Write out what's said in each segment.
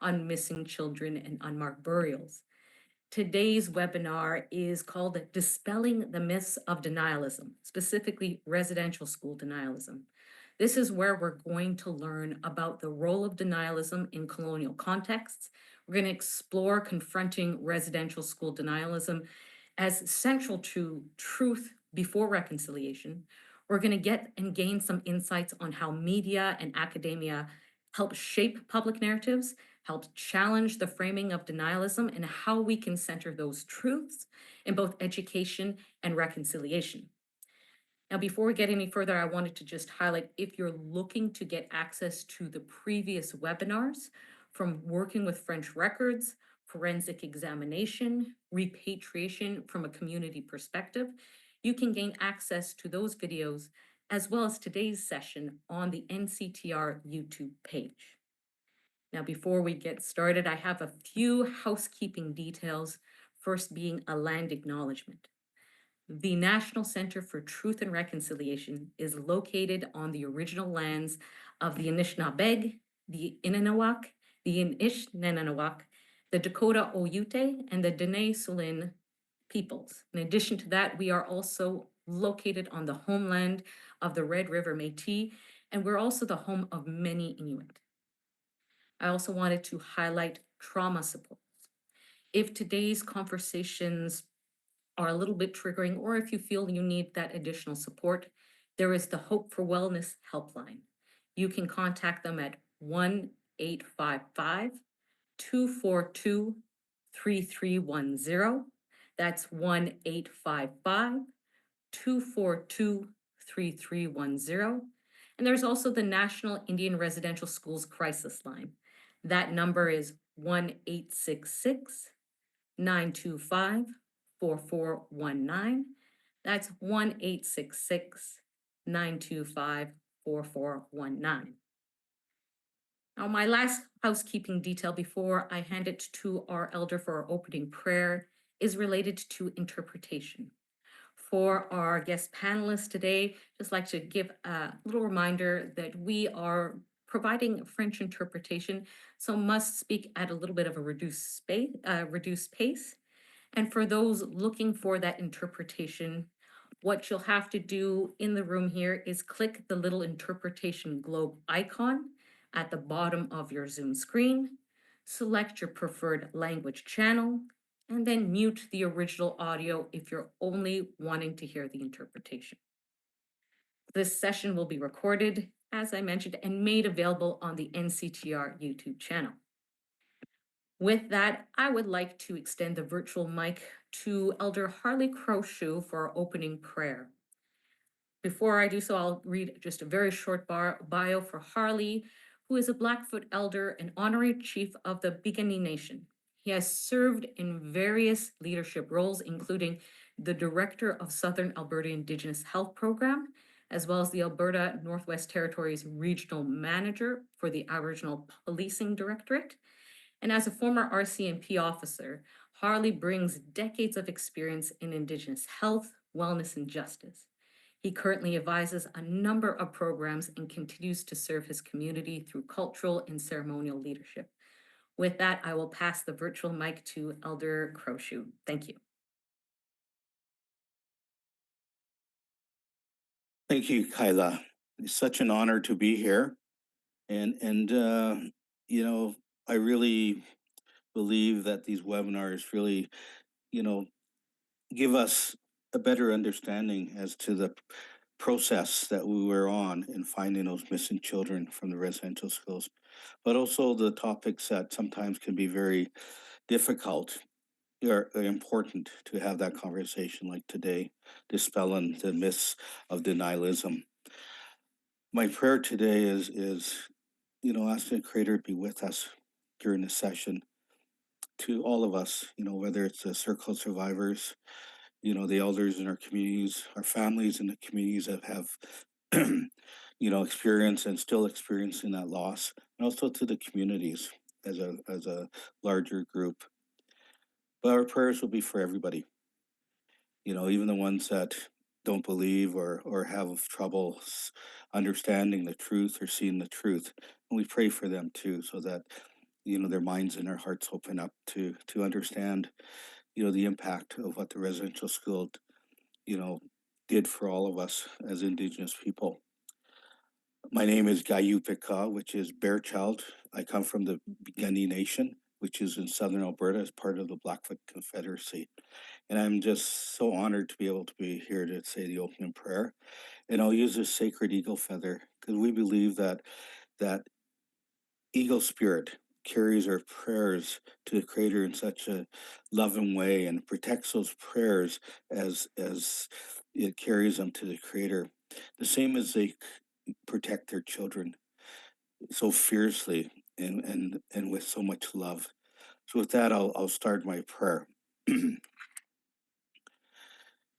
on missing children and unmarked burials. Today's webinar is called Dispelling the Myths of Denialism, specifically residential school denialism. This is where we're going to learn about the role of denialism in colonial contexts. We're going to explore confronting residential school denialism as central to truth before reconciliation. We're going to get and gain some insights on how media and academia help shape public narratives, help challenge the framing of denialism, and how we can center those truths in both education and reconciliation. Now, before we get any further, I wanted to just highlight, if you're looking to get access to the previous webinars from working with French records, forensic examination, repatriation from a community perspective, you can gain access to those videos as well as today's session on the NCTR YouTube page. Now, before we get started, I have a few housekeeping details, first being a land acknowledgement. The National Center for Truth and Reconciliation is located on the original lands of the Anishinaabeg, the Inanawak, the Inishnenanawak, the Dakota Oyute, and the Dene Sulin peoples. In addition to that, we are also located on the homeland of the Red River Métis, and we're also the home of many Inuit. I also wanted to highlight trauma supports. If today's conversations are a little bit triggering, or if you feel you need that additional support, there is the Hope for Wellness helpline. You can contact them at 1-855-242-3310. That's 1-855-242-3310. And there's also the National Indian Residential Schools Crisis Line. That number is 1-866-925-4419. That's 1-866-925-4419. Now, my last housekeeping detail before I hand it to our elder for our opening prayer is related to interpretation. For our guest panelists today, just like to give a little reminder that we are providing French interpretation, so must speak at a little bit of a reduced pace. And for those looking for that interpretation, what you'll have to do in the room here is click the little interpretation globe icon at the bottom of your Zoom screen, select your preferred language channel, and then mute the original audio if you're only wanting to hear the interpretation. This session will be recorded, as I mentioned, and made available on the NCTR YouTube channel. With that, I would like to extend the virtual mic to Elder Harley Crowshoe for our opening prayer. Before I do so, I'll read just a very short bio for Harley, who is a Blackfoot elder and honorary chief of the Piikani Nation. He has served in various leadership roles, including the director of Southern Alberta Indigenous Health Program, as well as the Alberta Northwest Territories regional manager for the Aboriginal Policing Directorate. And as a former RCMP officer, Harley brings decades of experience in Indigenous health, wellness, and justice. He currently advises a number of programs and continues to serve his community through cultural and ceremonial leadership. With that, I will pass the virtual mic to Elder Crowshoe. Thank you. Thank you, Kyla. It's such an honor to be here. And you know, I really believe that these webinars really, give us a better understanding as to the process that we were on in finding those missing children from the residential schools, but also the topics that sometimes can be very difficult are important to have that conversation like today, dispelling the myths of denialism. My prayer today is asking the Creator to be with us during the session, to all of us, whether it's the circle of survivors, the elders in our communities, our families in the communities that have, experienced and still experiencing that loss, and also to the communities as a larger group. But our prayers will be for everybody, even the ones that don't believe or have trouble understanding the truth or seeing the truth. And we pray for them too, so that, their minds and their hearts open up to understand, the impact of what the residential school, you know, did for all of us as Indigenous people. My name is Gayupika, which is Bear Child. I come from the Gundy Nation, which is in southern Alberta as part of the Blackfoot Confederacy. And I'm just so honored to be able to be here to say the opening prayer. And I'll use this sacred eagle feather because we believe that eagle spirit carries our prayers to the creator in such a loving way and protects those prayers as it carries them to the creator, the same as they protect their children so fiercely and with so much love. So with that, I'll start my prayer.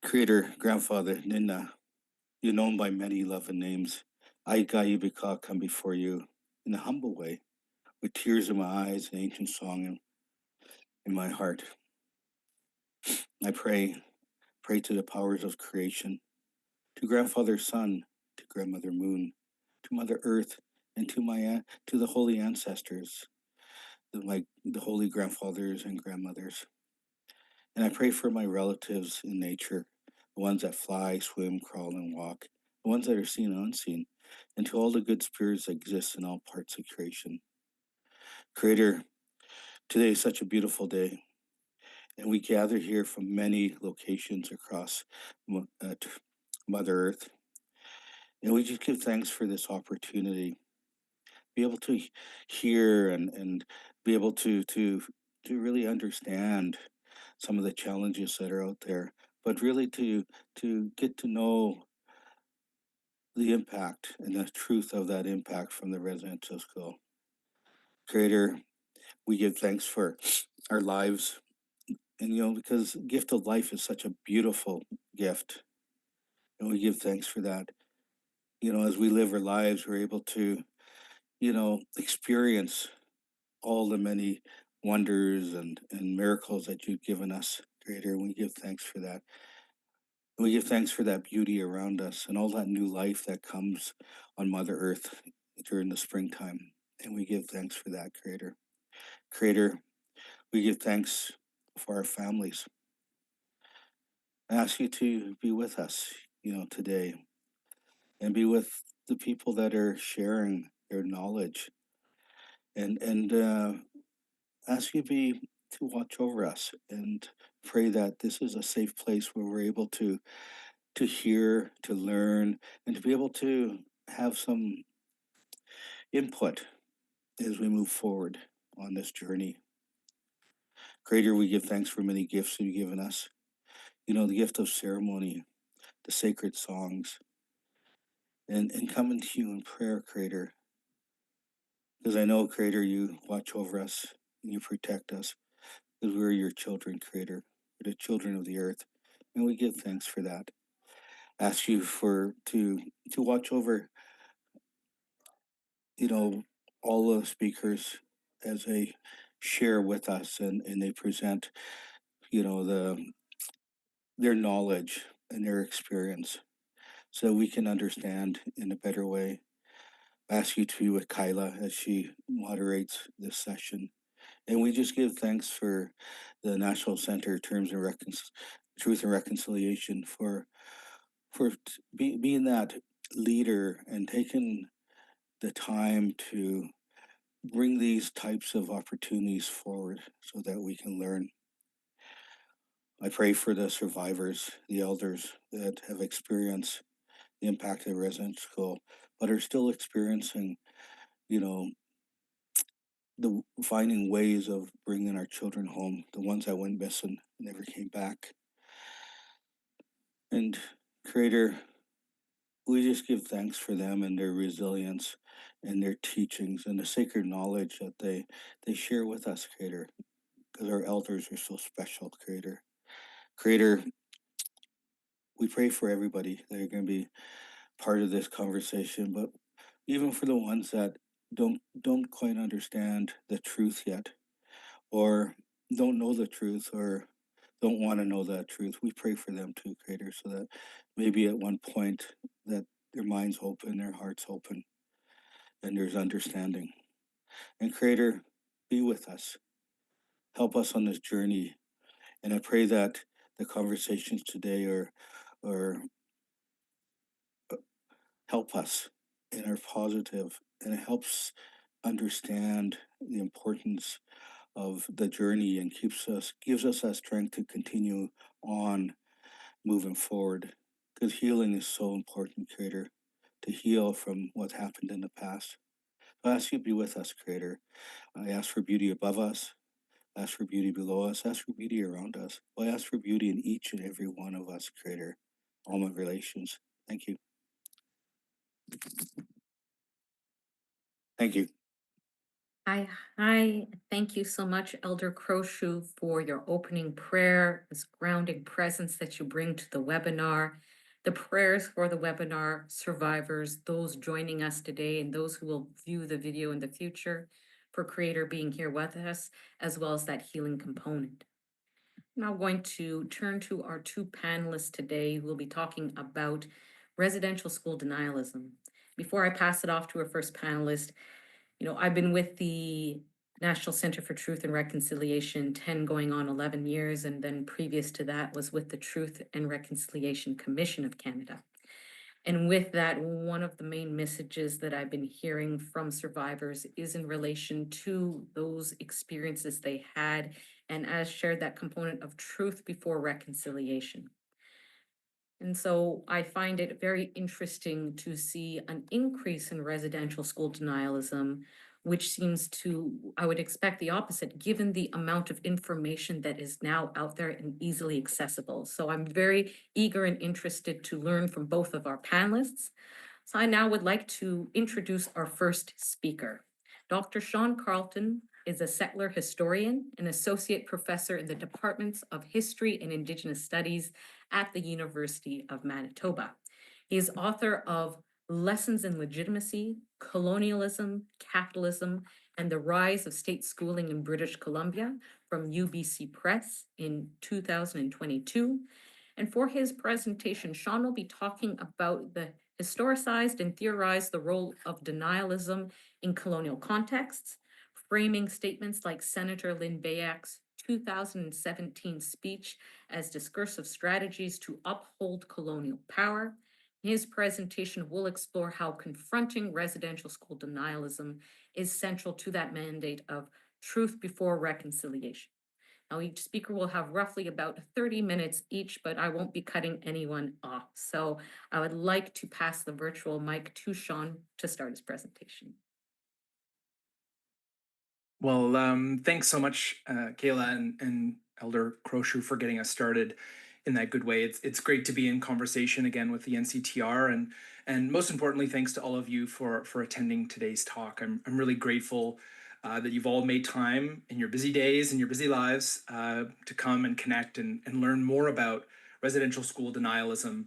Creator, grandfather, Nina, you're known by many love and names. I, Gayubika, come before you in a humble way, with tears in my eyes and ancient song in my heart. I pray to the powers of creation, to grandfather sun, to grandmother moon, to mother earth, and to the holy ancestors, the holy grandfathers and grandmothers. And I pray for my relatives in nature, the ones that fly, swim, crawl, and walk, the ones that are seen and unseen, and to all the good spirits that exist in all parts of creation. Creator, today is such a beautiful day, and we gather here from many locations across Mother Earth. And we just give thanks for this opportunity, be able to hear and be able to really understand some of the challenges that are out there, but really to get to know the impact and the truth of that impact from the residential school. Creator, we give thanks for our lives, and because the gift of life is such a beautiful gift, and we give thanks for that. As we live our lives, we're able to experience all the many wonders and miracles that you've given us, Creator. And we give thanks for that. And we give thanks for that beauty around us and all that new life that comes on Mother Earth during the springtime. And we give thanks for that, Creator. Creator, we give thanks for our families. I ask you to be with us, today, and be with the people that are sharing their knowledge, and ask you to watch over us and pray that this is a safe place where we're able to hear, to learn, and to be able to have some input as we move forward on this journey. Creator, we give thanks for many gifts you've given us. The gift of ceremony, the sacred songs, and coming to you in prayer, Creator. Because I know, Creator, you watch over us and you protect us because we're your children, Creator. We're the children of the earth. And we give thanks for that. Ask you to watch over, you know, all the speakers as they share with us and they present, their knowledge and their experience so we can understand in a better way. Ask you to be with Kyla as she moderates this session. And we just give thanks for the National Center Terms and Truth and Reconciliation for being that leader and taking the time to bring these types of opportunities forward so that we can learn. I pray for the survivors, the elders that have experienced the impact of the residence school, but are still experiencing, you know, the finding ways of bringing our children home, the ones that went missing and never came back. And Creator, we just give thanks for them and their resilience and their teachings and the sacred knowledge that they share with us, Creator, because our elders are so special, Creator. Creator, we pray for everybody that are going to be part of this conversation, but even for the ones that don't quite understand the truth yet, or don't know the truth, or don't want to know that truth, we pray for them too, Creator, so that maybe at one point that their minds open, their hearts open, and there's understanding. And Creator, be with us, help us on this journey. And I pray that the conversations today are help us and are positive, and it helps understand the importance of the journey and gives us that strength to continue on moving forward. Because healing is so important, Creator, to heal from what happened in the past. So I ask you to be with us, Creator. I ask for beauty above us. I ask for beauty below us. I ask for beauty around us. I ask for beauty in each and every one of us, Creator. All my relations. Thank you. Thank you. Hi. Thank you so much, Elder Croshu, for your opening prayer, this grounding presence that you bring to the webinar, the prayers for the webinar survivors, those joining us today, and those who will view the video in the future, for Creator being here with us, as well as that healing component. I'm now going to turn to our two panelists today who will be talking about residential school denialism. Before I pass it off to our first panelist, I've been with the National Center for Truth and Reconciliation 10 going on 11 years, and then previous to that was with the Truth and Reconciliation Commission of Canada. And with that, one of the main messages that I've been hearing from survivors is in relation to those experiences they had, and as shared, that component of truth before reconciliation. And so I find it very interesting to see an increase in residential school denialism, which seems to, I would expect the opposite, given the amount of information that is now out there and easily accessible. So I'm very eager and interested to learn from both of our panelists. So I now would like to introduce our first speaker. Dr. Sean Carleton is a settler historian and associate professor in the departments of history and Indigenous studies at the University of Manitoba. He is author of Lessons in Legitimacy, Colonialism, Capitalism, and the Rise of State Schooling in British Columbia from UBC Press in 2022. And for his presentation, Sean will be talking about the historicized and theorized the role of denialism in colonial contexts, framing statements like Senator Lynn Bayak's 2017 speech as discursive strategies to uphold colonial power. His presentation will explore how confronting residential school denialism is central to that mandate of truth before reconciliation. Now, each speaker will have roughly about 30 minutes each, but I won't be cutting anyone off. So I would like to pass the virtual mic to Sean to start his presentation. Well, thanks so much, Kayla and Elder Croshu for getting us started in that good way. It's great to be in conversation again with the NCTR, and most importantly, thanks to all of you for attending today's talk. I'm really grateful that you've all made time in your busy days and your busy lives to come and connect and learn more about residential school denialism,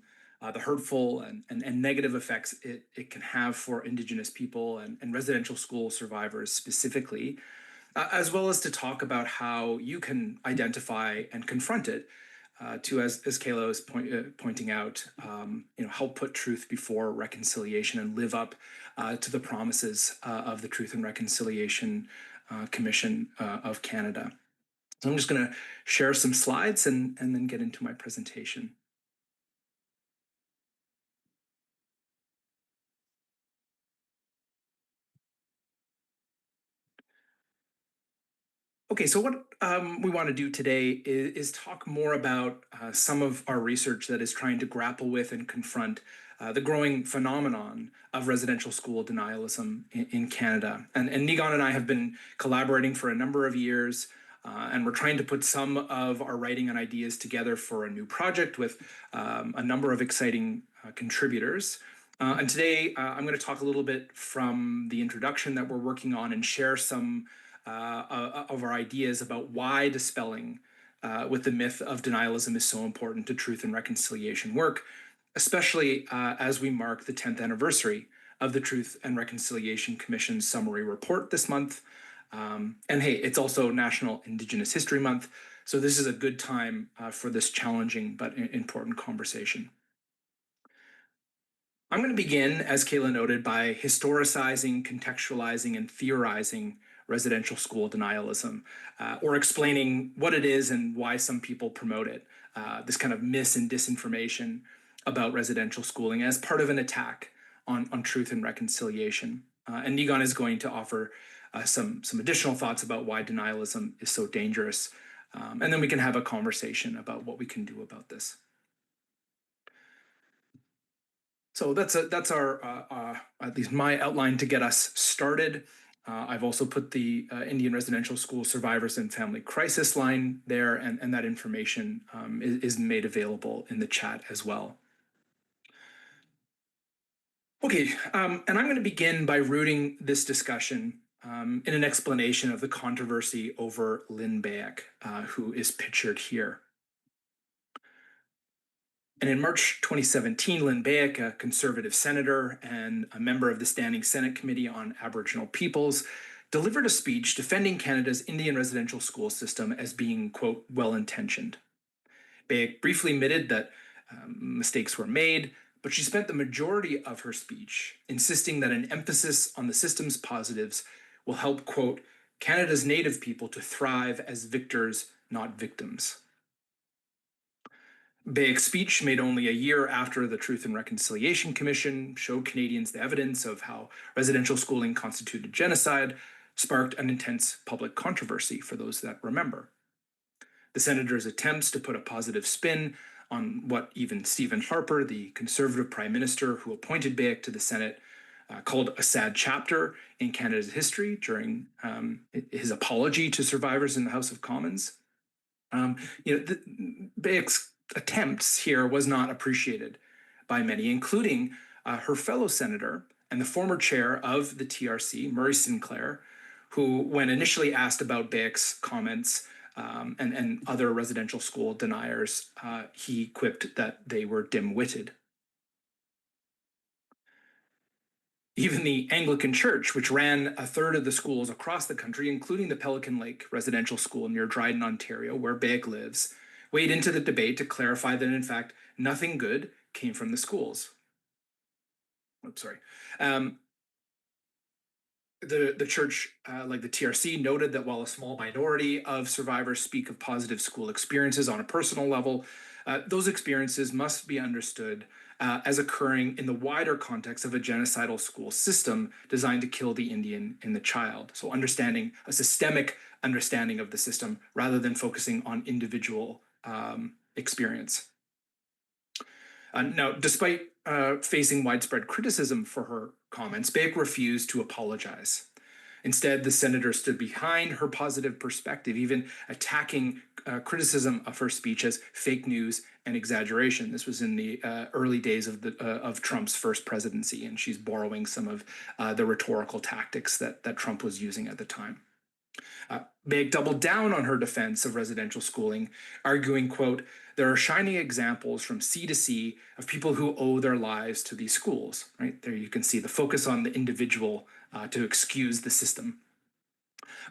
the hurtful and negative effects it can have for Indigenous people and residential school survivors specifically, as well as to talk about how you can identify and confront it to, as Kayla was pointing out, help put truth before reconciliation and live up to the promises of the Truth and Reconciliation Commission of Canada. So I'm just going to share some slides and then get into my presentation. Okay, so what we want to do today is talk more about some of our research that is trying to grapple with and confront the growing phenomenon of residential school denialism in Canada. And Niigaan and I have been collaborating for a number of years, and we're trying to put some of our writing and ideas together for a new project with a number of exciting contributors. And today I'm going to talk a little bit from the introduction that we're working on and share some of our ideas about why dispelling with the myth of denialism is so important to truth and reconciliation work, especially as we mark the 10th anniversary of the Truth and Reconciliation Commission's summary report this month. And hey, it's also National Indigenous History Month, so this is a good time for this challenging but important conversation. I'm going to begin, as Kayla noted, by historicizing, contextualizing, and theorizing residential school denialism, or explaining what it is and why some people promote it. This kind of mis and disinformation about residential schooling as part of an attack on truth and reconciliation. And Niigaan is going to offer some additional thoughts about why denialism is so dangerous. And then we can have a conversation about what we can do about this. So that's our at least my outline to get us started. I've also put the Indian Residential School Survivors and Family Crisis line there, and that information is made available in the chat as well. Okay, and I'm going to begin by rooting this discussion in an explanation of the controversy over Lynn Beek, who is pictured here. And in March 2017, Lynn Beek, a conservative senator and a member of the Standing Senate Committee on Aboriginal Peoples, delivered a speech defending Canada's Indian residential school system as being, quote, well-intentioned. Beek briefly admitted that mistakes were made, but she spent the majority of her speech insisting that an emphasis on the system's positives will help, quote, Canada's Native people to thrive as victors, not victims. Beek's speech, made only a year after the Truth and Reconciliation Commission showed Canadians the evidence of how residential schooling constituted genocide, sparked an intense public controversy for those that remember. The senator's attempts to put a positive spin on what even Stephen Harper, the Conservative Prime Minister who appointed Beek to the Senate, called a sad chapter in Canada's history during his apology to survivors in the House of Commons. Beek's attempts here was not appreciated by many, including her fellow senator and the former chair of the TRC, Murray Sinclair, who, when initially asked about Beek's comments and other residential school deniers, he quipped that they were dim-witted. Even the Anglican Church, which ran a third of the schools across the country, including the Pelican Lake Residential School near Dryden, Ontario, where Beek lives, weighed into the debate to clarify that, in fact, nothing good came from the schools. Oops, sorry. The church, like the TRC, noted that while a small minority of survivors speak of positive school experiences on a personal level, those experiences must be understood as occurring in the wider context of a genocidal school system designed to kill the Indian and the child. So understanding a systemic understanding of the system rather than focusing on individual experience. Now, despite facing widespread criticism for her comments, Beek refused to apologize. Instead, the senator stood behind her positive perspective, even attacking criticism of her speech as fake news and exaggeration. This was in the early days of Trump's first presidency, and she's borrowing some of the rhetorical tactics that Trump was using at the time. Beek doubled down on her defense of residential schooling, arguing, quote, there are shining examples from sea to sea of people who owe their lives to these schools. Right there, you can see the focus on the individual to excuse the system.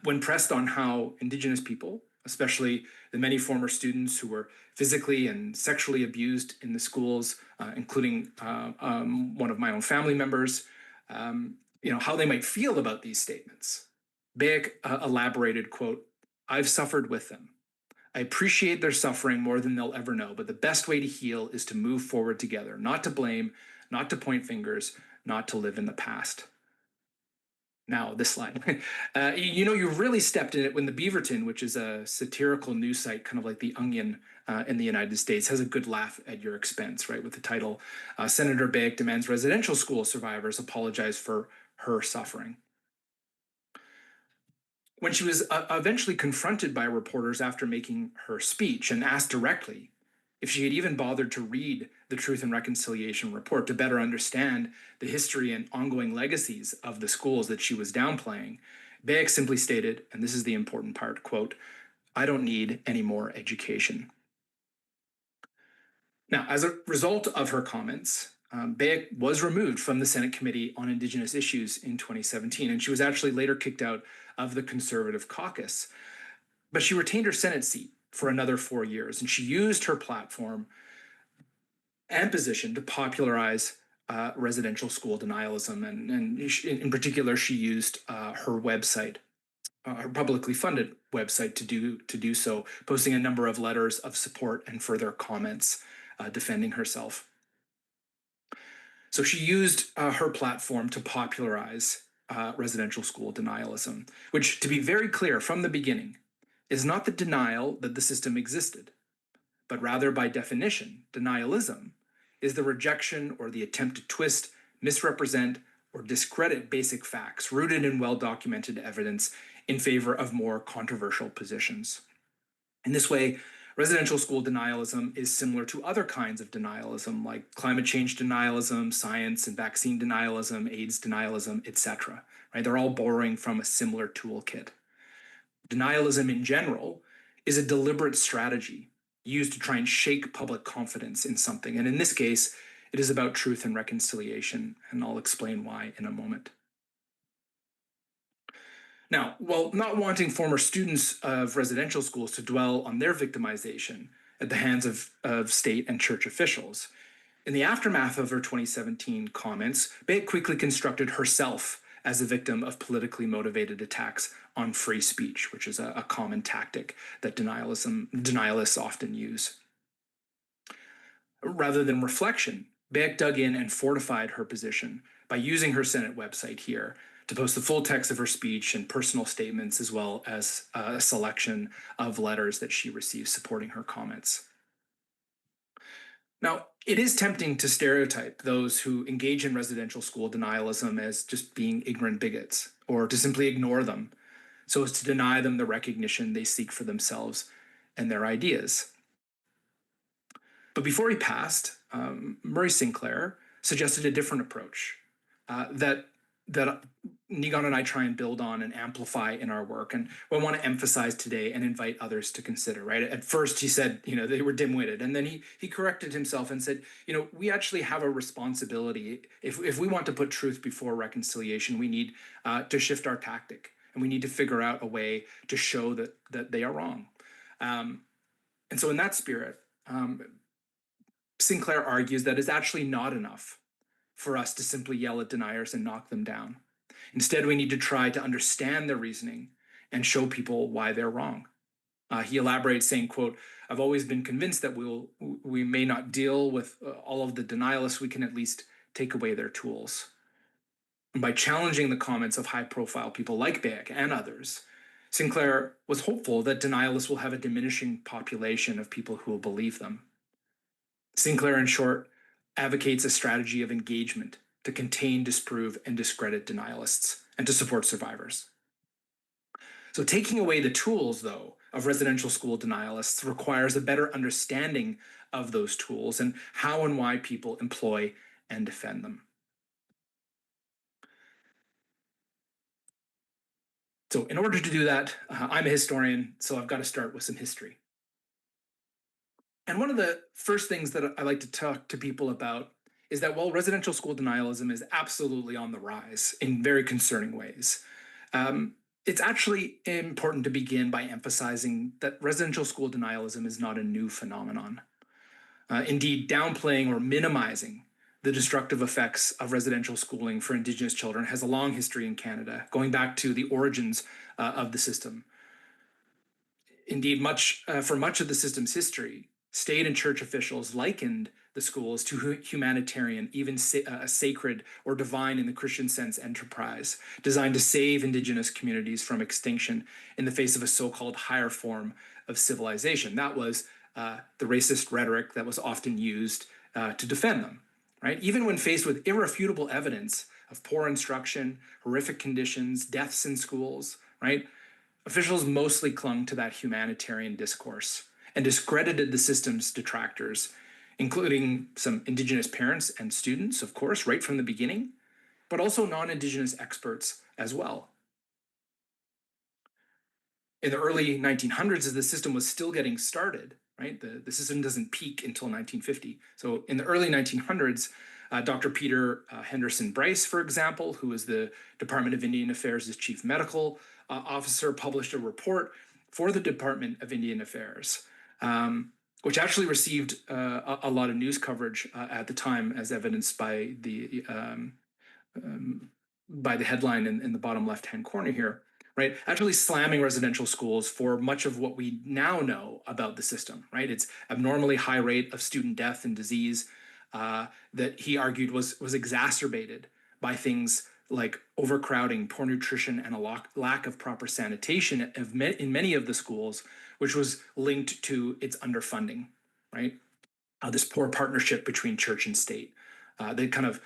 When pressed on how Indigenous people, especially the many former students who were physically and sexually abused in the schools, including one of my own family members, how they might feel about these statements, Beek elaborated, quote, I've suffered with them. I appreciate their suffering more than they'll ever know, but the best way to heal is to move forward together, not to blame, not to point fingers, not to live in the past. Now, this slide. You really stepped in it when the Beaverton, which is a satirical news site, kind of like The Onion in the United States, has a good laugh at your expense, right? With the title, Senator Beek demands residential school survivors apologize for her suffering. When she was eventually confronted by reporters after making her speech and asked directly if she had even bothered to read the Truth and Reconciliation report to better understand the history and ongoing legacies of the schools that she was downplaying, Beek simply stated, and this is the important part, quote, I don't need any more education. Now, as a result of her comments, Beek was removed from the Senate Committee on Indigenous Issues in 2017, and she was actually later kicked out of the Conservative caucus. But she retained her Senate seat for another 4 years, and she used her platform and position to popularize residential school denialism, and in particular, she used her website her publicly funded website to do so, posting a number of letters of support and further comments defending herself. So she used her platform to popularize residential school denialism, which, to be very clear from the beginning, is not the denial that the system existed, but rather, by definition, denialism is the rejection or the attempt to twist, misrepresent, or discredit basic facts rooted in well-documented evidence in favor of more controversial positions. In this way, residential school denialism is similar to other kinds of denialism, like climate change denialism, science and vaccine denialism, AIDS denialism, etc. Right? They're all borrowing from a similar toolkit. Denialism in general is a deliberate strategy used to try and shake public confidence in something. And in this case, it is about truth and reconciliation, and I'll explain why in a moment. Now, while not wanting former students of residential schools to dwell on their victimization at the hands of state and church officials, in the aftermath of her 2017 comments, Beck quickly constructed herself as a victim of politically motivated attacks on free speech, which is a common tactic that denialists often use. Rather than reflection, Beck dug in and fortified her position by using her Senate website here to post the full text of her speech and personal statements, as well as a selection of letters that she received supporting her comments. Now, it is tempting to stereotype those who engage in residential school denialism as just being ignorant bigots, or to simply ignore them, so as to deny them the recognition they seek for themselves and their ideas. But before he passed, Murray Sinclair suggested a different approach that Niigaan and I try and build on and amplify in our work, and I want to emphasize today and invite others to consider. Right? At first, he said, they were dim-witted, and then he corrected himself and said, we actually have a responsibility. If we want to put truth before reconciliation, we need to shift our tactic, and we need to figure out a way to show that they are wrong. And so, in that spirit, Sinclair argues that it's actually not enough for us to simply yell at deniers and knock them down. Instead, we need to try to understand their reasoning and show people why they're wrong. He elaborates saying, quote, "I've always been convinced that we may not deal with all of the denialists, we can at least take away their tools." And by challenging the comments of high-profile people like Beck and others, Sinclair was hopeful that denialists will have a diminishing population of people who will believe them. Sinclair, in short, advocates a strategy of engagement to contain, disprove, and discredit denialists and to support survivors. So taking away the tools, though, of residential school denialists requires a better understanding of those tools and how and why people employ and defend them. So in order to do that, I'm a historian, so I've got to start with some history. And one of the first things that I like to talk to people about is that while residential school denialism is absolutely on the rise in very concerning ways, it's actually important to begin by emphasizing that residential school denialism is not a new phenomenon. Indeed, downplaying or minimizing the destructive effects of residential schooling for Indigenous children has a long history in Canada, going back to the origins of the system. Indeed, for much of the system's history, state and church officials likened the schools to humanitarian, even sacred or divine in the Christian sense enterprise, designed to save Indigenous communities from extinction in the face of a so-called higher form of civilization. That was the racist rhetoric that was often used to defend them, right? Even when faced with irrefutable evidence of poor instruction, horrific conditions, deaths in schools, right? Officials mostly clung to that humanitarian discourse and discredited the system's detractors, including some Indigenous parents and students, of course, right from the beginning, but also non-Indigenous experts as well. In the early 1900s, as the system was still getting started, right? The system doesn't peak until 1950. So in the early 1900s, Dr. Peter Henderson Bryce, for example, who was the Department of Indian Affairs' chief medical officer, published a report for the Department of Indian Affairs, which actually received a lot of news coverage at the time, as evidenced by the headline in the bottom left-hand corner here, right? Actually slamming residential schools for much of what we now know about the system, right? Its abnormally high rate of student death and disease that he argued was exacerbated by things like overcrowding, poor nutrition, and a lack of proper sanitation in many of the schools, which was linked to its underfunding, right? This poor partnership between church and state, the kind of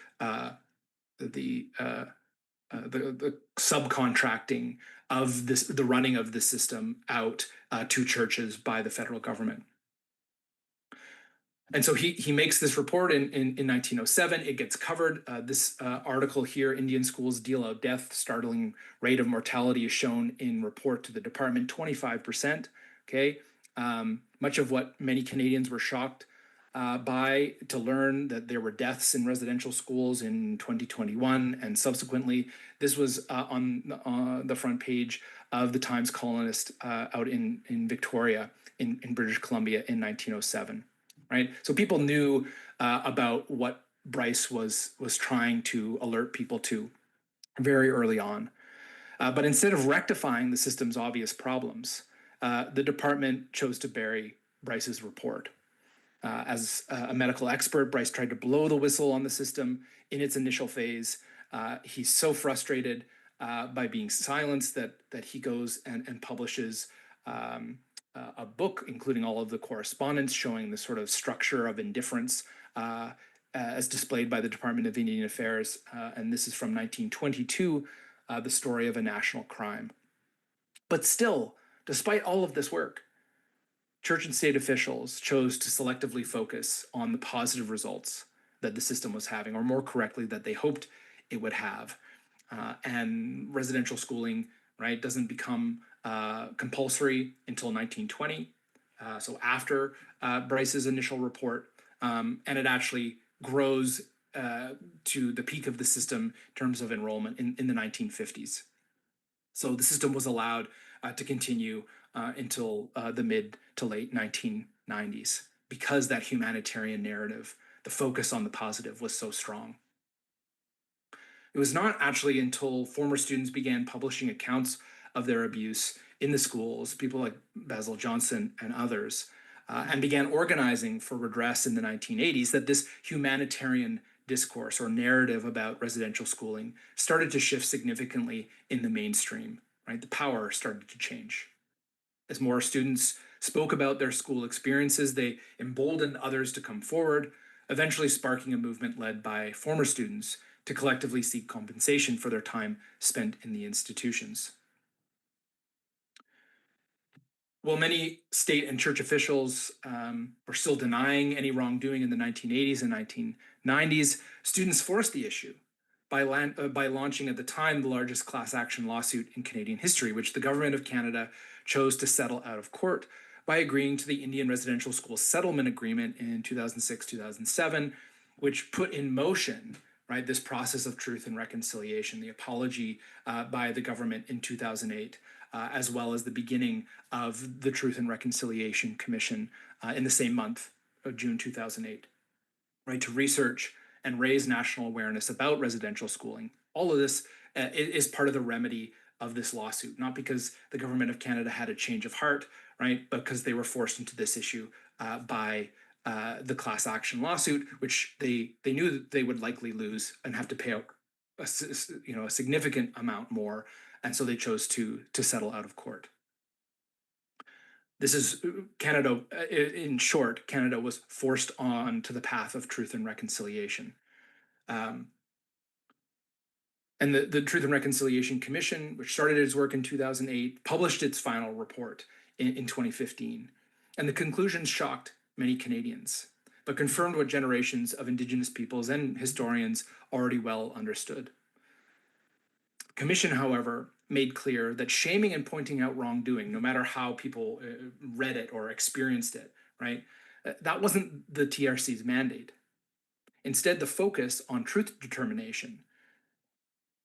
the the subcontracting of the running of the system out to churches by the federal government. And so he makes this report in 1907. It gets covered. This article here, Indian schools deal out death. Startling rate of mortality is shown in report to the department, 25%. Okay. Much of what many Canadians were shocked by to learn that there were deaths in residential schools in 2021 and subsequently. This was on the front page of the Times Colonist out in Victoria in British Columbia in 1907. Right, so people knew about what Bryce was trying to alert people to very early on. But instead of rectifying the system's obvious problems, the department chose to bury Bryce's report. As a medical expert, Bryce tried to blow the whistle on the system in its initial phase. He's so frustrated by being silenced that he goes and publishes a book, including all of the correspondence showing the sort of structure of indifference as displayed by the Department of Indian Affairs. And this is from 1922, The Story of a National Crime. But still, despite all of this work, church and state officials chose to selectively focus on the positive results that the system was having, or more correctly, that they hoped it would have. And residential schooling, right, doesn't become compulsory until 1920, so after Bryce's initial report, and it actually grows to the peak of the system in terms of enrollment in the 1950s. So the system was allowed to continue until the mid to late 1990s because that humanitarian narrative, the focus on the positive, was so strong. It was not actually until former students began publishing accounts of their abuse in the schools, people like Basil Johnson and others, and began organizing for redress in the 1980s, that this humanitarian discourse or narrative about residential schooling started to shift significantly in the mainstream, right? The power started to change. As more students spoke about their school experiences, they emboldened others to come forward, eventually sparking a movement led by former students to collectively seek compensation for their time spent in the institutions. While many state and church officials were still denying any wrongdoing in the 1980s and 1990s, students forced the issue by launching at the time the largest class action lawsuit in Canadian history, which the government of Canada chose to settle out of court by agreeing to the Indian Residential School Settlement Agreement in 2006-2007, which put in motion, right, this process of truth and reconciliation, the apology by the government in 2008, as well as the beginning of the Truth and Reconciliation Commission in the same month of June 2008, right, to research and raise national awareness about residential schooling. All of this is part of the remedy of this lawsuit, not because the government of Canada had a change of heart, right, but because they were forced into this issue by the class action lawsuit, which they knew that they would likely lose and have to pay out a significant amount more, and so they chose to settle out of court. This is Canada. In short, Canada was forced on to the path of truth and reconciliation. And the Truth and Reconciliation Commission, which started its work in 2008, published its final report in 2015. And the conclusions shocked many Canadians, but confirmed what generations of Indigenous peoples and historians already well understood. The Commission, however, made clear that shaming and pointing out wrongdoing, no matter how people read it or experienced it, right, that wasn't the TRC's mandate. Instead, the focus on truth determination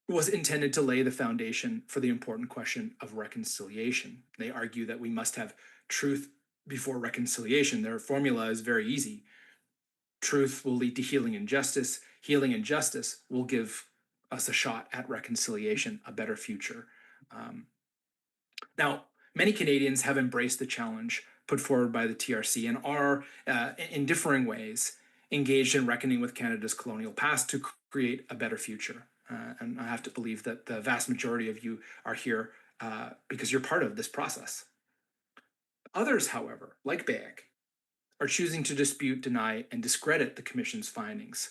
was intended to lay the foundation for the important question of reconciliation. They argue that we must have truth before reconciliation. Their formula is very easy. Truth will lead to healing and justice. Healing and justice will give us a shot at reconciliation, a better future. Now, many Canadians have embraced the challenge put forward by the TRC and are, in differing ways, engaged in reckoning with Canada's colonial past to create a better future. And I have to believe that the vast majority of you are here because you're part of this process. Others, however, like Bayek, are choosing to dispute, deny, and discredit the Commission's findings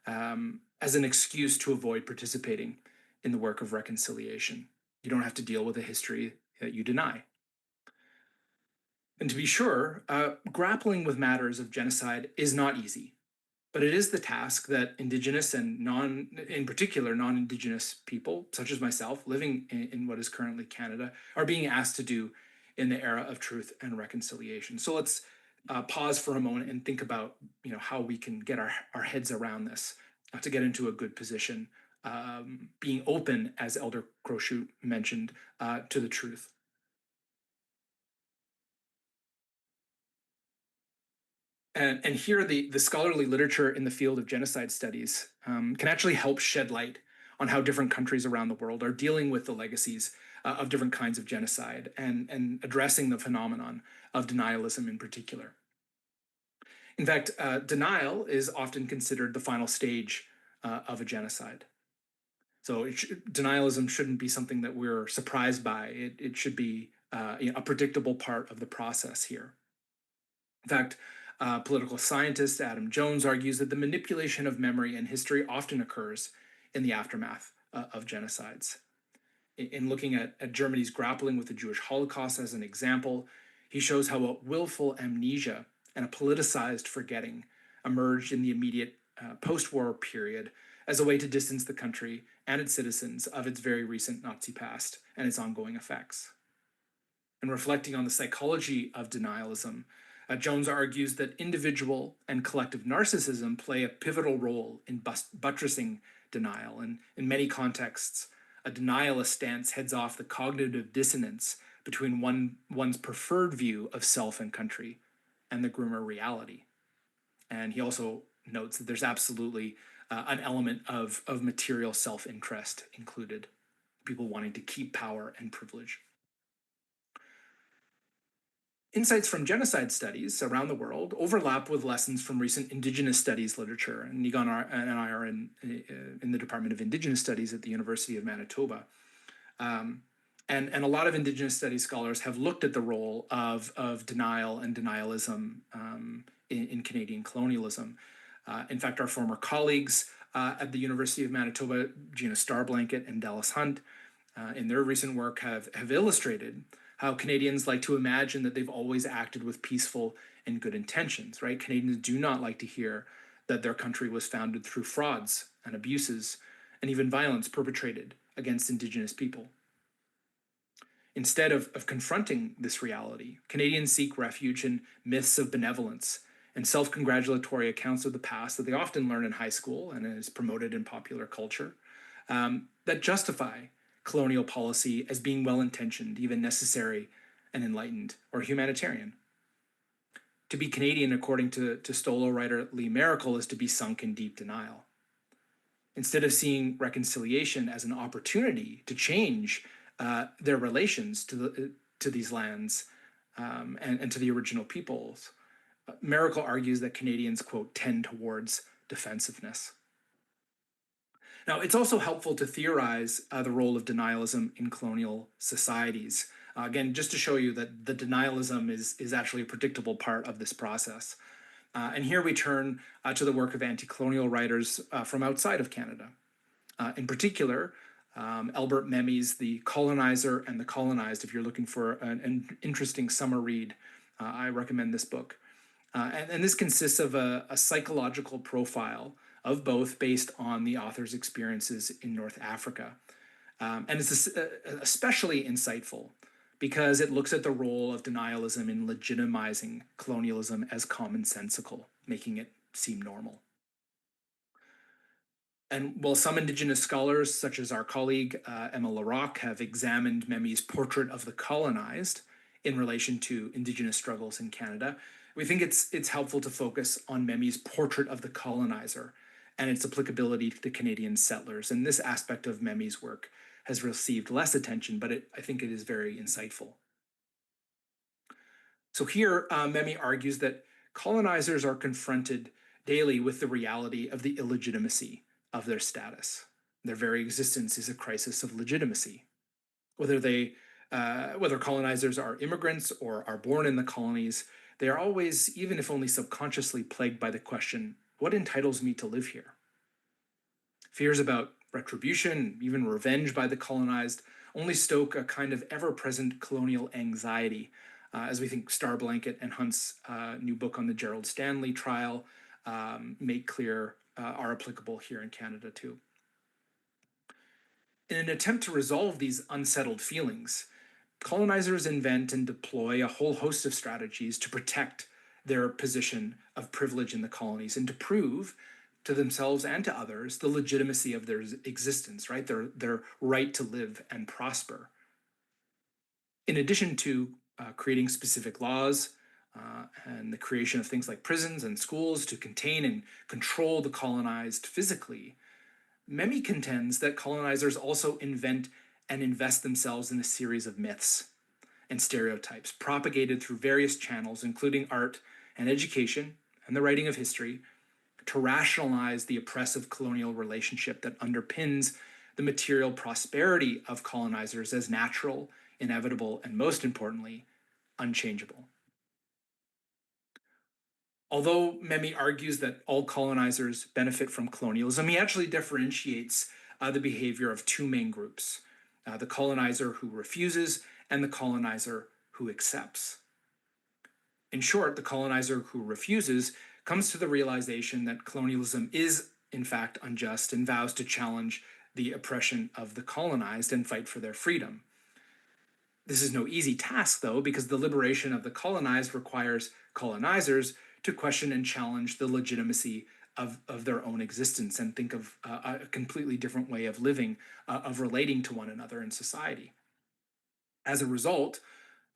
as an excuse to avoid participating in the work of reconciliation. You don't have to deal with a history that you deny. And to be sure, grappling with matters of genocide is not easy, but it is the task that Indigenous and in particular, non-Indigenous people, such as myself, living in what is currently Canada, are being asked to do in the era of truth and reconciliation. So let's pause for a moment and think about, how we can get our heads around this to get into a good position, being open, as Elder Crowshoot mentioned, to the truth. And here, the scholarly literature in the field of genocide studies can actually help shed light on how different countries around the world are dealing with the legacies of different kinds of genocide and addressing the phenomenon of denialism in particular. In fact, denial is often considered the final stage of a genocide. So denialism shouldn't be something that we're surprised by. It should be a predictable part of the process here. In fact, political scientist Adam Jones argues that the manipulation of memory and history often occurs in the aftermath of genocides. In looking at Germany's grappling with the Jewish Holocaust as an example, he shows how a willful amnesia and a politicized forgetting emerged in the immediate post-war period as a way to distance the country and its citizens of its very recent Nazi past and its ongoing effects. And reflecting on the psychology of denialism, Jones argues that individual and collective narcissism play a pivotal role in buttressing denial. And in many contexts, a denialist stance heads off the cognitive dissonance between one's preferred view of self and country and the grimmer reality. And he also notes that there's absolutely an element of material self-interest included, people wanting to keep power and privilege. Insights from genocide studies around the world overlap with lessons from recent Indigenous studies literature. And Niigaan and I are in the Department of Indigenous Studies at the University of Manitoba. And a lot of Indigenous studies scholars have looked at the role of denial and denialism in Canadian colonialism. In fact, our former colleagues at the University of Manitoba, Gina Starblanket and Dallas Hunt, in their recent work have illustrated how Canadians like to imagine that they've always acted with peaceful and good intentions, right? Canadians do not like to hear that their country was founded through frauds and abuses and even violence perpetrated against Indigenous people. Instead of confronting this reality, Canadians seek refuge in myths of benevolence and self-congratulatory accounts of the past that they often learn in high school and is promoted in popular culture that justify colonial policy as being well-intentioned, even necessary and enlightened, or humanitarian. To be Canadian, according to Stolo writer Lee Maracle, is to be sunk in deep denial. Instead of seeing reconciliation as an opportunity to change their relations to these lands and to the original peoples, Maracle argues that Canadians, quote, tend towards defensiveness. Now, it's also helpful to theorize the role of denialism in colonial societies. Again, just to show you that the denialism is actually a predictable part of this process. And here we turn to the work of anti-colonial writers from outside of Canada. In particular, Albert Memmi's The Colonizer and the Colonized. If you're looking for an interesting summer read, I recommend this book. And this consists of a psychological profile of both based on the author's experiences in North Africa. And it's especially insightful because it looks at the role of denialism in legitimizing colonialism as commonsensical, making it seem normal. And while some Indigenous scholars, such as our colleague Emma Larocque, have examined Memmi's portrait of the colonized in relation to Indigenous struggles in Canada, we think it's helpful to focus on Memmi's portrait of the colonizer and its applicability to Canadian settlers. And this aspect of Memmi's work has received less attention, but I think it is very insightful. So here, Memi argues that colonizers are confronted daily with the reality of the illegitimacy of their status. Their very existence is a crisis of legitimacy. Whether colonizers are immigrants or are born in the colonies, they are always, even if only subconsciously, plagued by the question, what entitles me to live here? Fears about retribution, even revenge by the colonized, only stoke a kind of ever-present colonial anxiety, as we think Starblanket and Hunt's new book on the Gerald Stanley trial make clear are applicable here in Canada too. In an attempt to resolve these unsettled feelings, colonizers invent and deploy a whole host of strategies to protect their position of privilege in the colonies and to prove to themselves and to others the legitimacy of their existence, right? Their right to live and prosper. In addition to creating specific laws and the creation of things like prisons and schools to contain and control the colonized physically, Memi contends that colonizers also invent and invest themselves in a series of myths and stereotypes propagated through various channels, including art and education and the writing of history, to rationalize the oppressive colonial relationship that underpins the material prosperity of colonizers as natural, inevitable, and most importantly, unchangeable. Although Memi argues that all colonizers benefit from colonialism, he actually differentiates the behavior of two main groups, the colonizer who refuses and the colonizer who accepts. In short, the colonizer who refuses comes to the realization that colonialism is, in fact, unjust and vows to challenge the oppression of the colonized and fight for their freedom. This is no easy task, though, because the liberation of the colonized requires colonizers to question and challenge the legitimacy of their own existence and think of a completely different way of living, of relating to one another in society. As a result,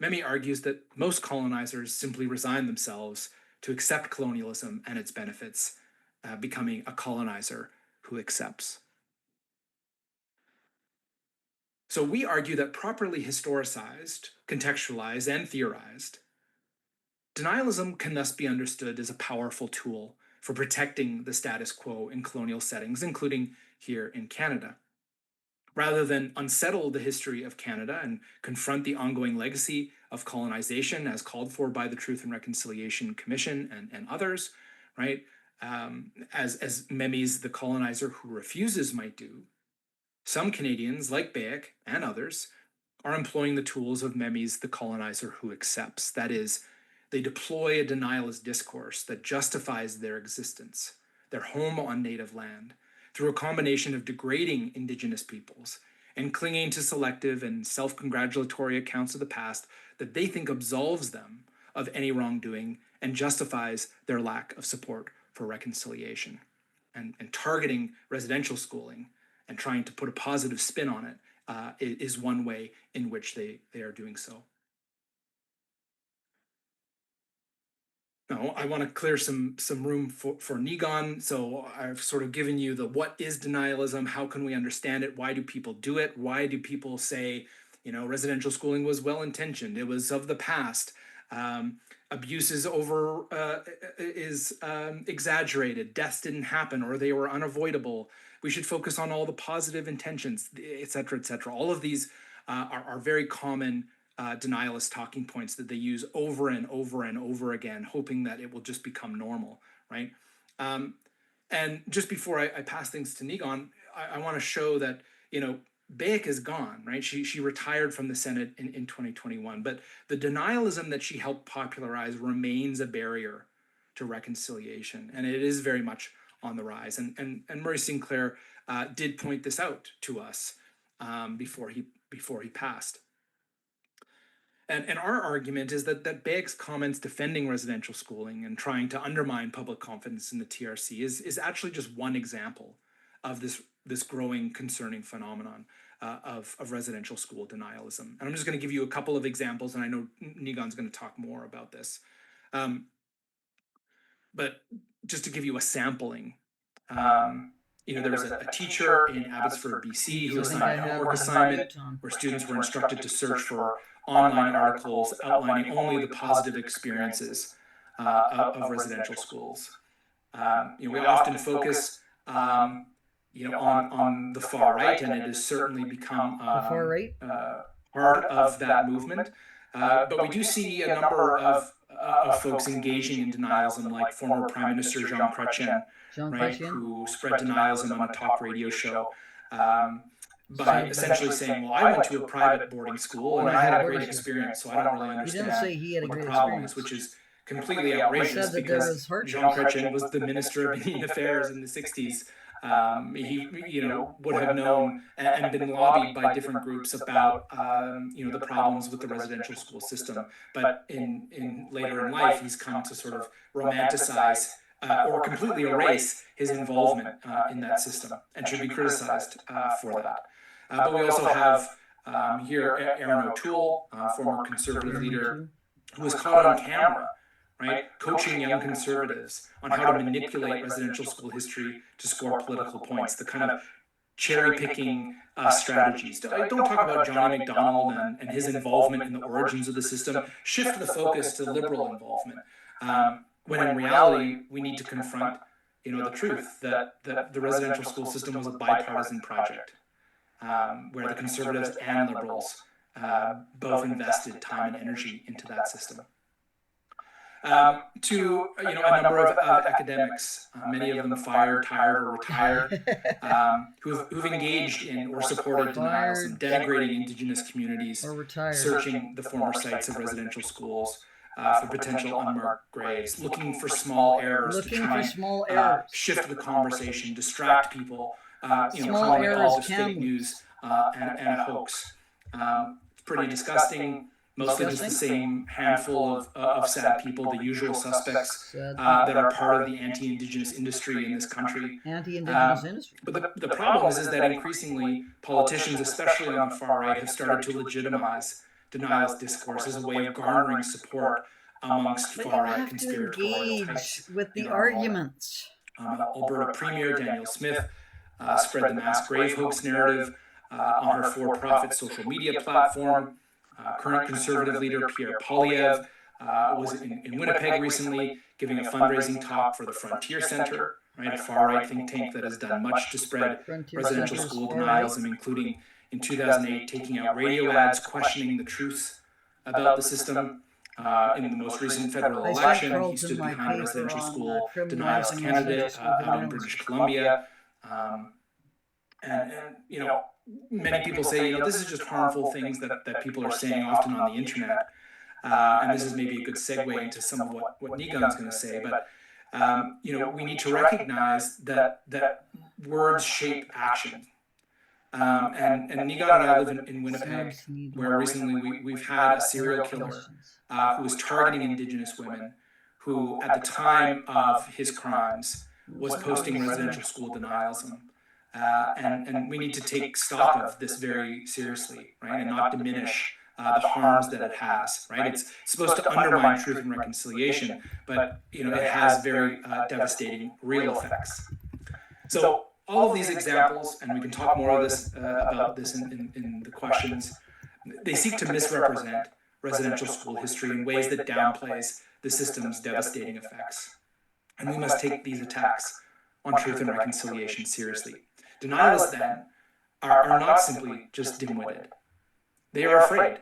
Memi argues that most colonizers simply resign themselves to accept colonialism and its benefits, becoming a colonizer who accepts. So we argue that properly historicized, contextualized, and theorized, denialism can thus be understood as a powerful tool for protecting the status quo in colonial settings, including here in Canada. Rather than unsettle the history of Canada and confront the ongoing legacy of colonization as called for by the Truth and Reconciliation Commission and others, right? As Memi's The Colonizer Who Refuses might do, some Canadians, like Bayek and others, are employing the tools of Memi's The Colonizer Who Accepts. That is, they deploy a denialist discourse that justifies their existence, their home on native land, through a combination of degrading Indigenous peoples and clinging to selective and self-congratulatory accounts of the past that they think absolves them of any wrongdoing and justifies their lack of support for reconciliation. And targeting residential schooling and trying to put a positive spin on it is one way in which they are doing so. Now, I want to clear some room for Niigaan. So I've sort of given you the what is denialism, how can we understand it, why do people do it, why do people say, residential schooling was well-intentioned, it was of the past, abuse is exaggerated, deaths didn't happen or they were unavoidable, we should focus on all the positive intentions, et cetera, et cetera. All of these are very common denialist talking points that they use over and over and over again, hoping that it will just become normal, right? And just before I pass things to Niigaan, I want to show that, Bayek is gone, right? She retired from the Senate in 2021, but the denialism that she helped popularize remains a barrier to reconciliation, and it is very much on the rise. And Murray Sinclair did point this out to us before he passed. And our argument is that Bayek's comments defending residential schooling and trying to undermine public confidence in the TRC is actually just one example of this growing concerning phenomenon of residential school denialism. And I'm just going to give you a couple of examples, and I know Niigaan's going to talk more about this. But just to give you a sampling, there was a teacher in Abbotsford, BC, who assigned a homework assignment where students were instructed to search for online articles outlining only the positive experiences of residential schools. We often focus, on the far right, and it has certainly become part of that movement. But we do see a number of folks engaging in denialism, like former Prime Minister Jean Chrétien, right, who spread denialism on a talk radio show by essentially saying, well, I went to a private boarding school and I had a great experience, so I don't really understand what the problem is, which is completely outrageous because Jean Chrétien was the Minister of Indian Affairs in the 60s. He, would have known and been lobbied by different groups about, the problems with the residential school system. But in later in life, he's come to sort of romanticize or completely erase his involvement in that system and should be criticized for that. But we also have here Aaron O'Toole, former Conservative leader, who was caught on camera, right, coaching young conservatives on how to manipulate residential school history to score political points, the kind of cherry-picking strategies. Don't talk about Johnny MacDonald and his involvement in the origins of the system. Shift the focus to liberal involvement, when in reality, we need to confront, the truth that the residential school system was a bipartisan project, where the conservatives and liberals both invested time and energy into that system. To a number of academics, many of them fired, tired, or retired, who've engaged in or supported denialism, denigrating Indigenous communities, searching the former sites of residential schools for potential unmarked graves, looking for small errors to try and shift the conversation, distract people, calling it all just fake news and a hoax. It's pretty disgusting. Mostly just the same handful of sad people, the usual suspects that are part of the anti-Indigenous industry in this country. But the problem is that increasingly politicians, especially on the far right, have started to legitimize denialist discourse as a way of garnering support amongst far-right conspiratorial types. With the arguments. Alberta Premier Danielle Smith spread the mass grave hoax narrative on her for-profit social media platform. Current Conservative leader Pierre Poilievre was in Winnipeg recently giving a fundraising talk for the Frontier Centre, right, a far-right think tank that has done much to spread residential school denialism, including in 2008 taking out radio ads questioning the truths about the system. In the most recent federal election, he stood behind a residential school denials candidate out in British Columbia. And many people say, this is just harmful things that people are saying often on the internet. And this is maybe a good segue into some of what Niigaan's going to say. But, we need to recognize that words shape action. And Niigaan and I live in Winnipeg, where recently we've had a serial killer who was targeting Indigenous women, who at the time of his crimes was posting residential school denialism. And we need to take stock of this very seriously, right, and not diminish the harms that it has, right? It's supposed to undermine truth and reconciliation, but it has very devastating real effects. So all of these examples, and we can talk more of this about this in the questions, they seek to misrepresent residential school history in ways that downplays the system's devastating effects. And we must take these attacks on truth and reconciliation seriously. Denialists, then, are not simply just dim-witted. They are afraid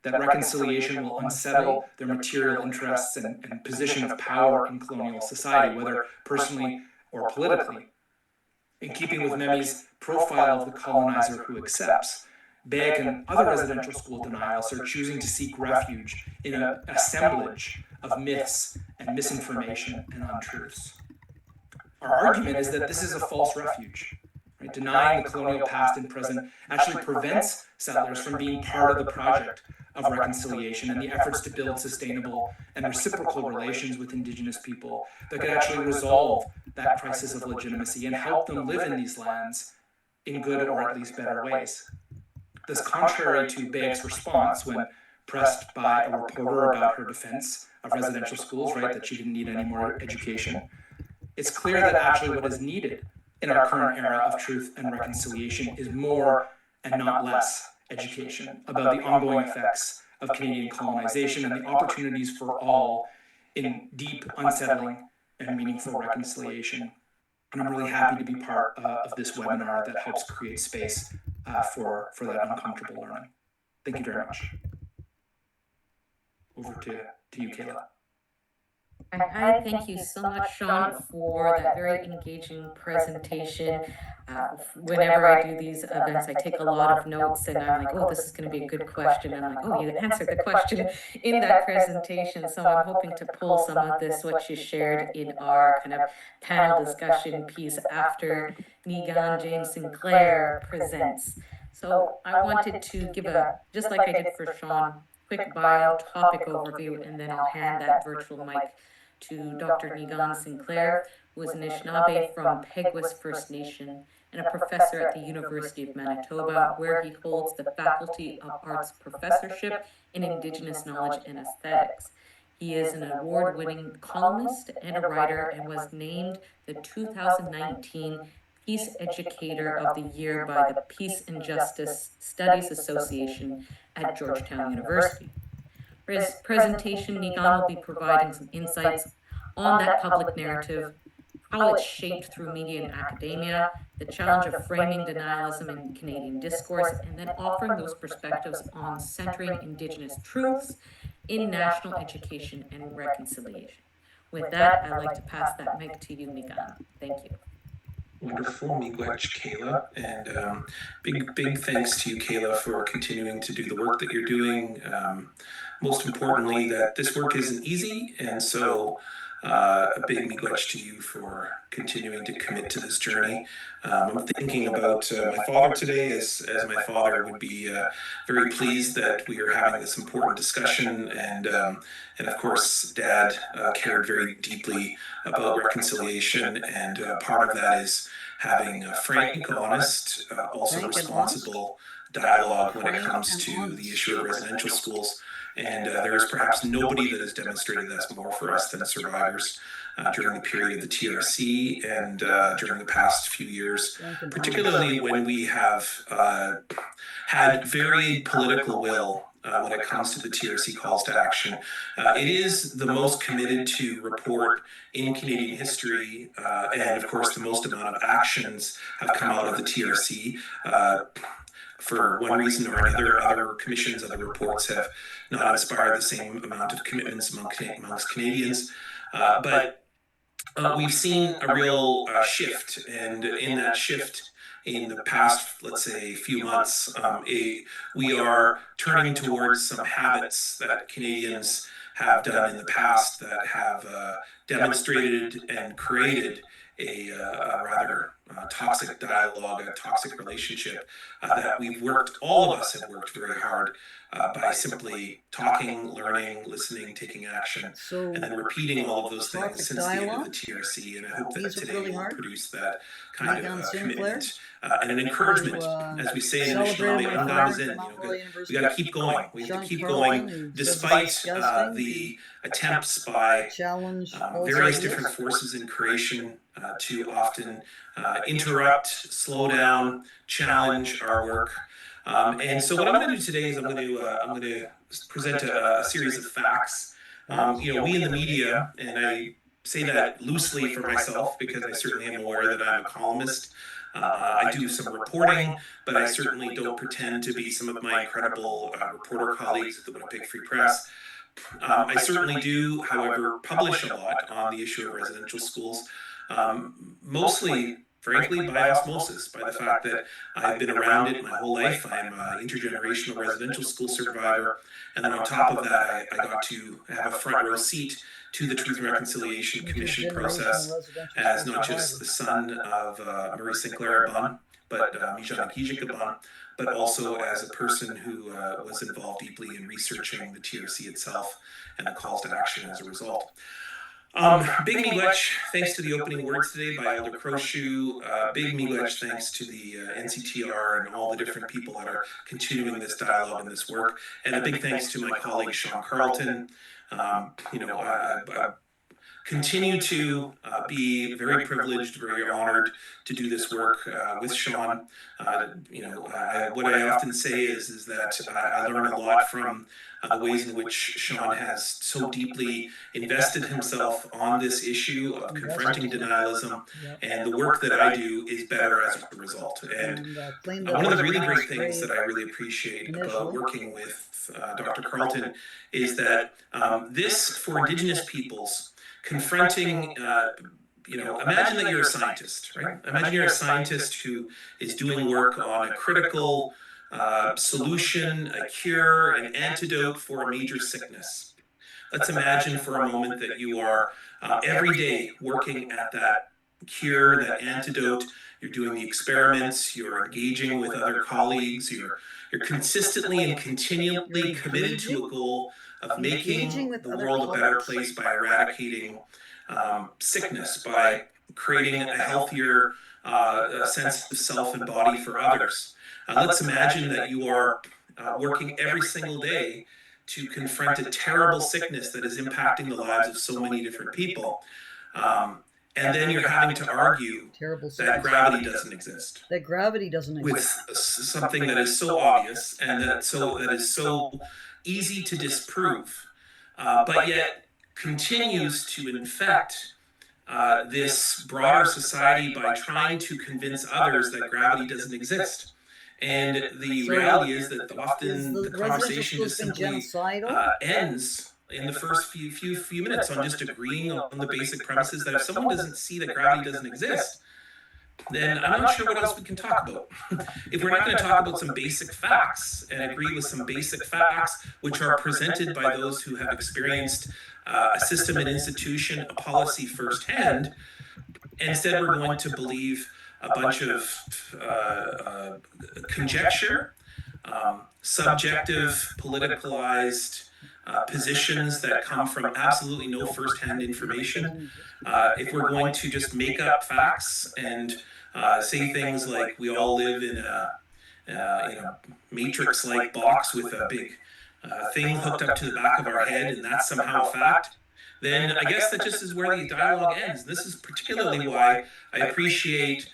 that reconciliation will unsettle their material interests and position of power in colonial society, whether personally or politically. In keeping with Memi's profile of the colonizer who accepts, Beck and other residential school denialists are choosing to seek refuge in an assemblage of myths and misinformation and untruths. Our argument is that this is a false refuge. Right? Denying the colonial past and present actually prevents settlers from being part of the project of reconciliation and the efforts to build sustainable and reciprocal relations with Indigenous people that could actually resolve that crisis of legitimacy and help them live in these lands in good or at least better ways. This contrary to Beck's response when pressed by a reporter about her defense of residential schools, right, that she didn't need any more education. It's clear that actually what is needed in our current era of truth and reconciliation is more and not less education about the ongoing effects of Canadian colonization and the opportunities for all in deep, unsettling, and meaningful reconciliation. And I'm really happy to be part of this webinar that helps create space for that uncomfortable learning. Thank you very much. Over to you, Kayla. Hi, thank you so much, Sean, for that very engaging presentation. Whenever I do these events, I take a lot of notes and I'm like, oh, this is going to be a good question. And I'm like, oh, you answered the question in that presentation. So I'm hoping to pull some of this, what you shared in our kind of panel discussion piece after Niigaan James Sinclair presents. So I wanted to give just like I did for Sean, quick bio topic overview, and then I'll hand that virtual mic to Dr. Niigaan Sinclair, who is an Anishinaabe from Peguis First Nation and a professor at the University of Manitoba, where he holds the Faculty of Arts Professorship in Indigenous Knowledge and Aesthetics. He is an award-winning columnist and a writer and was named the 2019 Peace Educator of the Year by the Peace and Justice Studies Association at Georgetown University. For his presentation, Niigaan will be providing some insights on that public narrative, how it's shaped through media and academia, the challenge of framing denialism in Canadian discourse, and then offering those perspectives on centering Indigenous truths in national education and reconciliation. With that, I'd like to pass that mic to you, Niigaan. Thank you. Wonderful, miigwech, Kayla, and big thanks to you, Kayla, for continuing to do the work that you're doing. Most importantly, that this work isn't easy, and so a big miigwech to you for continuing to commit to this journey. I'm thinking about my father today, as my father would be very pleased that we are having this important discussion, and of course, Dad cared very deeply about reconciliation, and part of that is having a frank, honest, also responsible dialogue when it comes to the issue of residential schools. And there is perhaps nobody that has demonstrated this more for us than survivors during the period of the TRC and during the past few years, particularly when we have had varied political will when it comes to the TRC calls to action. It is the most committed to report in Canadian history, and of course the most amount of actions have come out of the TRC. For one reason or another, other commissions, other reports have not inspired the same amount of commitments amongst Canadians. But we've seen a real shift, and in that shift, in the past, let's say, few months, we are turning towards some habits that Canadians have done in the past that have demonstrated and created a rather toxic dialogue, a toxic relationship that all of us have worked very hard by simply talking, learning, listening, taking action, and then repeating all of those things since the end of the TRC. And I hope that today will produce that kind of commitment and an encouragement, as we say in Anishinaabe, we got to keep going. We have to keep going despite the attempts by various different forces in creation to often interrupt, slow down, challenge our work. And so what I'm going to do today is I'm going to present a series of facts. We in the media, and I say that loosely for myself because I certainly am aware that I'm a columnist. I do some reporting, but I certainly don't pretend to be some of my incredible reporter colleagues at the Winnipeg Free Press. I certainly do, however, publish a lot on the issue of residential schools, mostly, frankly, by osmosis, by the fact that I've been around it my whole life. I'm an intergenerational residential school survivor, and then on top of that, I got to have a front row seat to the Truth and Reconciliation Commission process as not just the son of Murray Sinclair Bun, but Niigaan Bun, but also as a person who was involved deeply in researching the TRC itself and the calls to action as a result. Big miigwech, thanks to the opening words today by Elder Crowshoe. Big miigwech, thanks to the NCTR and all the different people that are continuing this dialogue and this work. And a big thanks to my colleague, Sean Carleton. continue to be very privileged, very honored to do this work with Sean. What I often say is that I learn a lot from the ways in which Sean has so deeply invested himself on this issue of confronting denialism, and the work that I do is better as a result. And one of the really great things that I really appreciate about working with Dr. Carleton is that this, for Indigenous peoples, confronting, imagine that you're a scientist, right? Imagine you're a scientist who is doing work on a critical solution, a cure, an antidote for a major sickness. Let's imagine for a moment that you are every day working at that cure, that antidote. You're doing the experiments, you're engaging with other colleagues, you're consistently and continually committed to a goal of making the world a better place by eradicating sickness, by creating a healthier sense of self and body for others. Let's imagine that you are working every single day to confront a terrible sickness that is impacting the lives of so many different people. And then you're having to argue that gravity doesn't exist. With something that is so obvious and that is so easy to disprove, but yet continues to infect this broader society by trying to convince others that gravity doesn't exist. And the reality is that often the conversation just simply ends in the first few minutes on just agreeing on the basic premises that if someone doesn't see that gravity doesn't exist, then I'm not sure what else we can talk about. If we're not going to talk about some basic facts and agree with some basic facts which are presented by those who have experienced a system, an institution, a policy firsthand, instead we're going to believe a bunch of conjecture, subjective, politicalized positions that come from absolutely no firsthand information. If we're going to just make up facts and say things like we all live in a matrix-like box with a big thing hooked up to the back of our head, and that's somehow a fact, then I guess that just is where the dialogue ends. This is particularly why I appreciate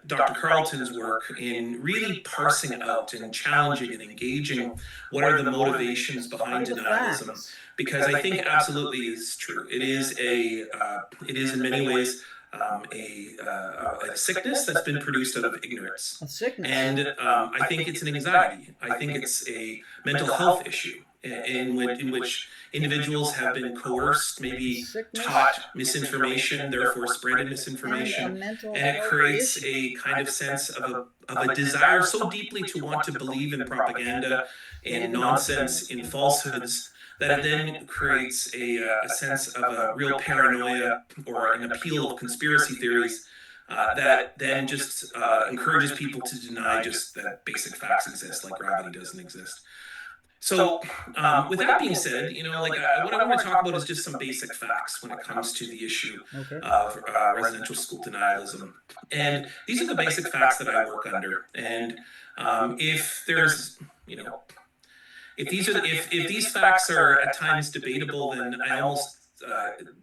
Dr. Carleton's work in really parsing out and challenging and engaging what are the motivations behind denialism, because I think absolutely is true. It is in many ways a sickness that's been produced out of ignorance. And I think it's an anxiety. I think it's a mental health issue in which individuals have been coerced, maybe taught misinformation, therefore spreading misinformation, and it creates a kind of sense of a desire so deeply to want to believe in propaganda, in nonsense, in falsehoods, that it then creates a sense of a real paranoia or an appeal of conspiracy theories that then just encourages people to deny just that basic facts exist, like gravity doesn't exist. So with that being said, what I want to talk about is just some basic facts when it comes to the issue of residential school denialism. And these are the basic facts that I work under. And if there's, if these facts are at times debatable, then I almost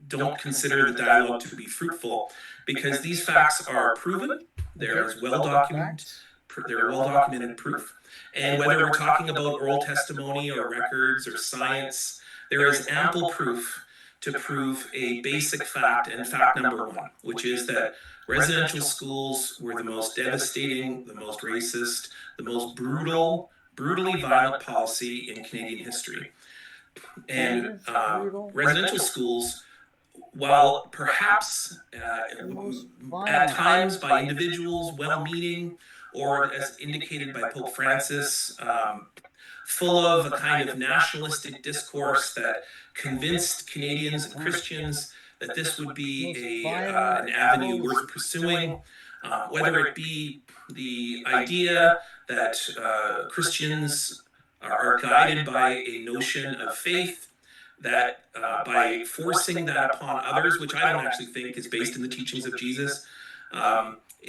don't consider the dialogue to be fruitful, because these facts are proven. There is well documented proof. And whether we're talking about oral testimony or records or science, there is ample proof to prove a basic fact, and fact number one, which is that residential schools were the most devastating, the most racist, the most brutally violent policy in Canadian history. And residential schools, while perhaps at times by individuals well-meaning, or as indicated by Pope Francis, full of a kind of nationalistic discourse that convinced Canadians and Christians that this would be an avenue worth pursuing, whether it be the idea that Christians are guided by a notion of faith, that by forcing that upon others, which I don't actually think is based in the teachings of Jesus,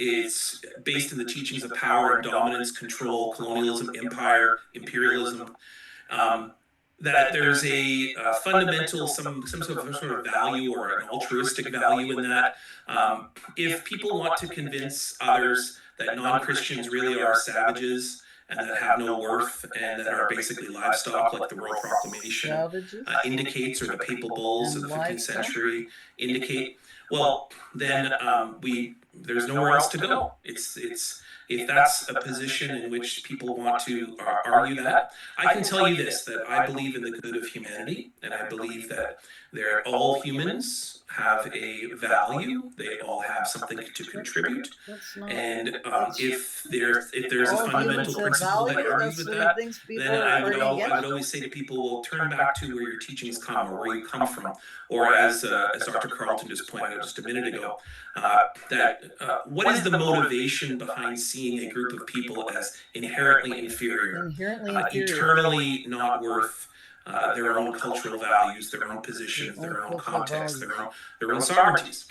it's based in the teachings of power and dominance, control, colonialism, empire, imperialism. that there's a fundamental, some sort of value or an altruistic value in that. If people want to convince others that non-Christians really are savages and that have no worth and that are basically livestock, like the Royal Proclamation indicates, or the Papal Bulls of the 15th century indicate, well, then there's nowhere else to go. It's if that's a position in which people want to argue that, I can tell you this, that I believe in the good of humanity, and I believe that all humans have a value. They all have something to contribute. And if there's a fundamental principle that argues with that, then I would always say to people, well, turn back to where your teachings come, or where you come from. Or as Dr. Carleton just pointed out just a minute ago, what is the motivation behind seeing a group of people as inherently inferior, eternally not worth their own cultural values, their own positions, their own context, their own sovereignties?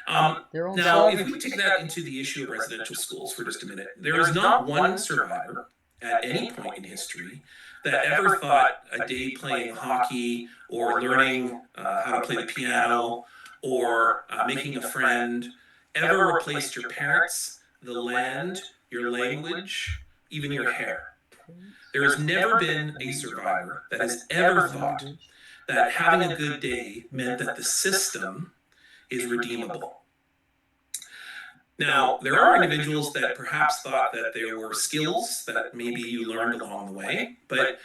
Now, if we take that into the issue of residential schools for just a minute, there is not one survivor at any point in history that ever thought a day playing hockey or learning how to play the piano or making a friend ever replaced your parents, the land, your language, even your hair. There has never been a survivor that has ever thought that having a good day meant that the system is redeemable. Now, there are individuals that perhaps thought that there were skills that maybe you learned along the way, but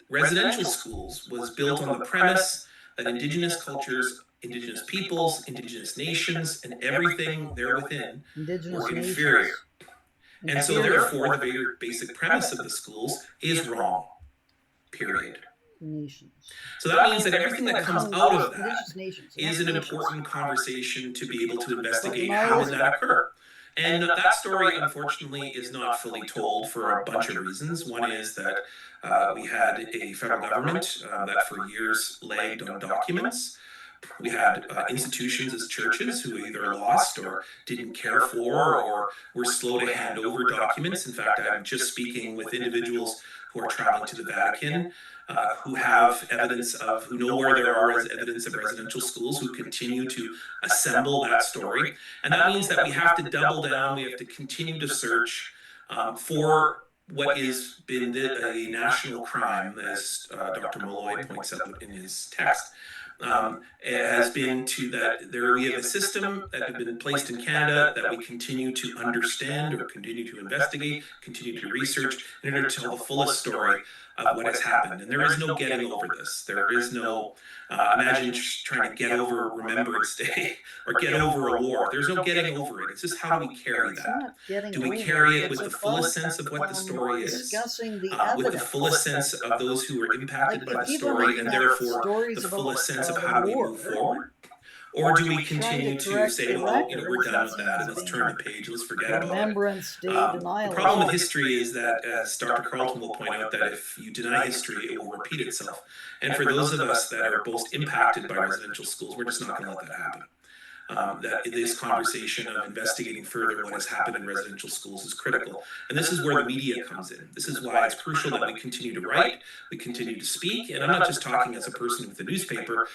residential schools was built on the premise that Indigenous cultures, Indigenous peoples, Indigenous nations, and everything there within were inferior. And so therefore, the very basic premise of the schools is wrong, period. So that means that everything that comes out of that is an important conversation to be able to investigate how did that occur. And that story, unfortunately, is not fully told for a bunch of reasons. One is that we had a federal government that for years lagged on documents. We had institutions as churches who either lost or didn't care for or were slow to hand over documents. In fact, I'm just speaking with individuals who are traveling to the Vatican, who have who know where there are evidence of residential schools, who continue to assemble that story. And that means that we have to double down, we have to continue to search for what has been a national crime, as Dr. Molloy points out in his text. It has been we have a system that has been placed in Canada that we continue to understand or continue to investigate, continue to research in order to tell the fullest story of what has happened. And there is no getting over this. There is no, imagine trying to get over Remembrance Day or get over a war. There's no getting over it. It's just how do we carry that? Do we carry it with the fullest sense of what the story is? With the fullest sense of those who were impacted by the story, and therefore the fullest sense of how do we move forward? Or do we continue to say, well, we're done with that and let's turn the page, let's forget about it? The problem with history is that, as Dr. Carleton will point out, that if you deny history, it will repeat itself. And for those of us that are most impacted by residential schools, we're just not going to let that happen. That this conversation of investigating further what has happened in residential schools is critical. And this is where the media comes in. This is why it's crucial that we continue to write, we continue to speak. And I'm not just talking as a person with the newspaper.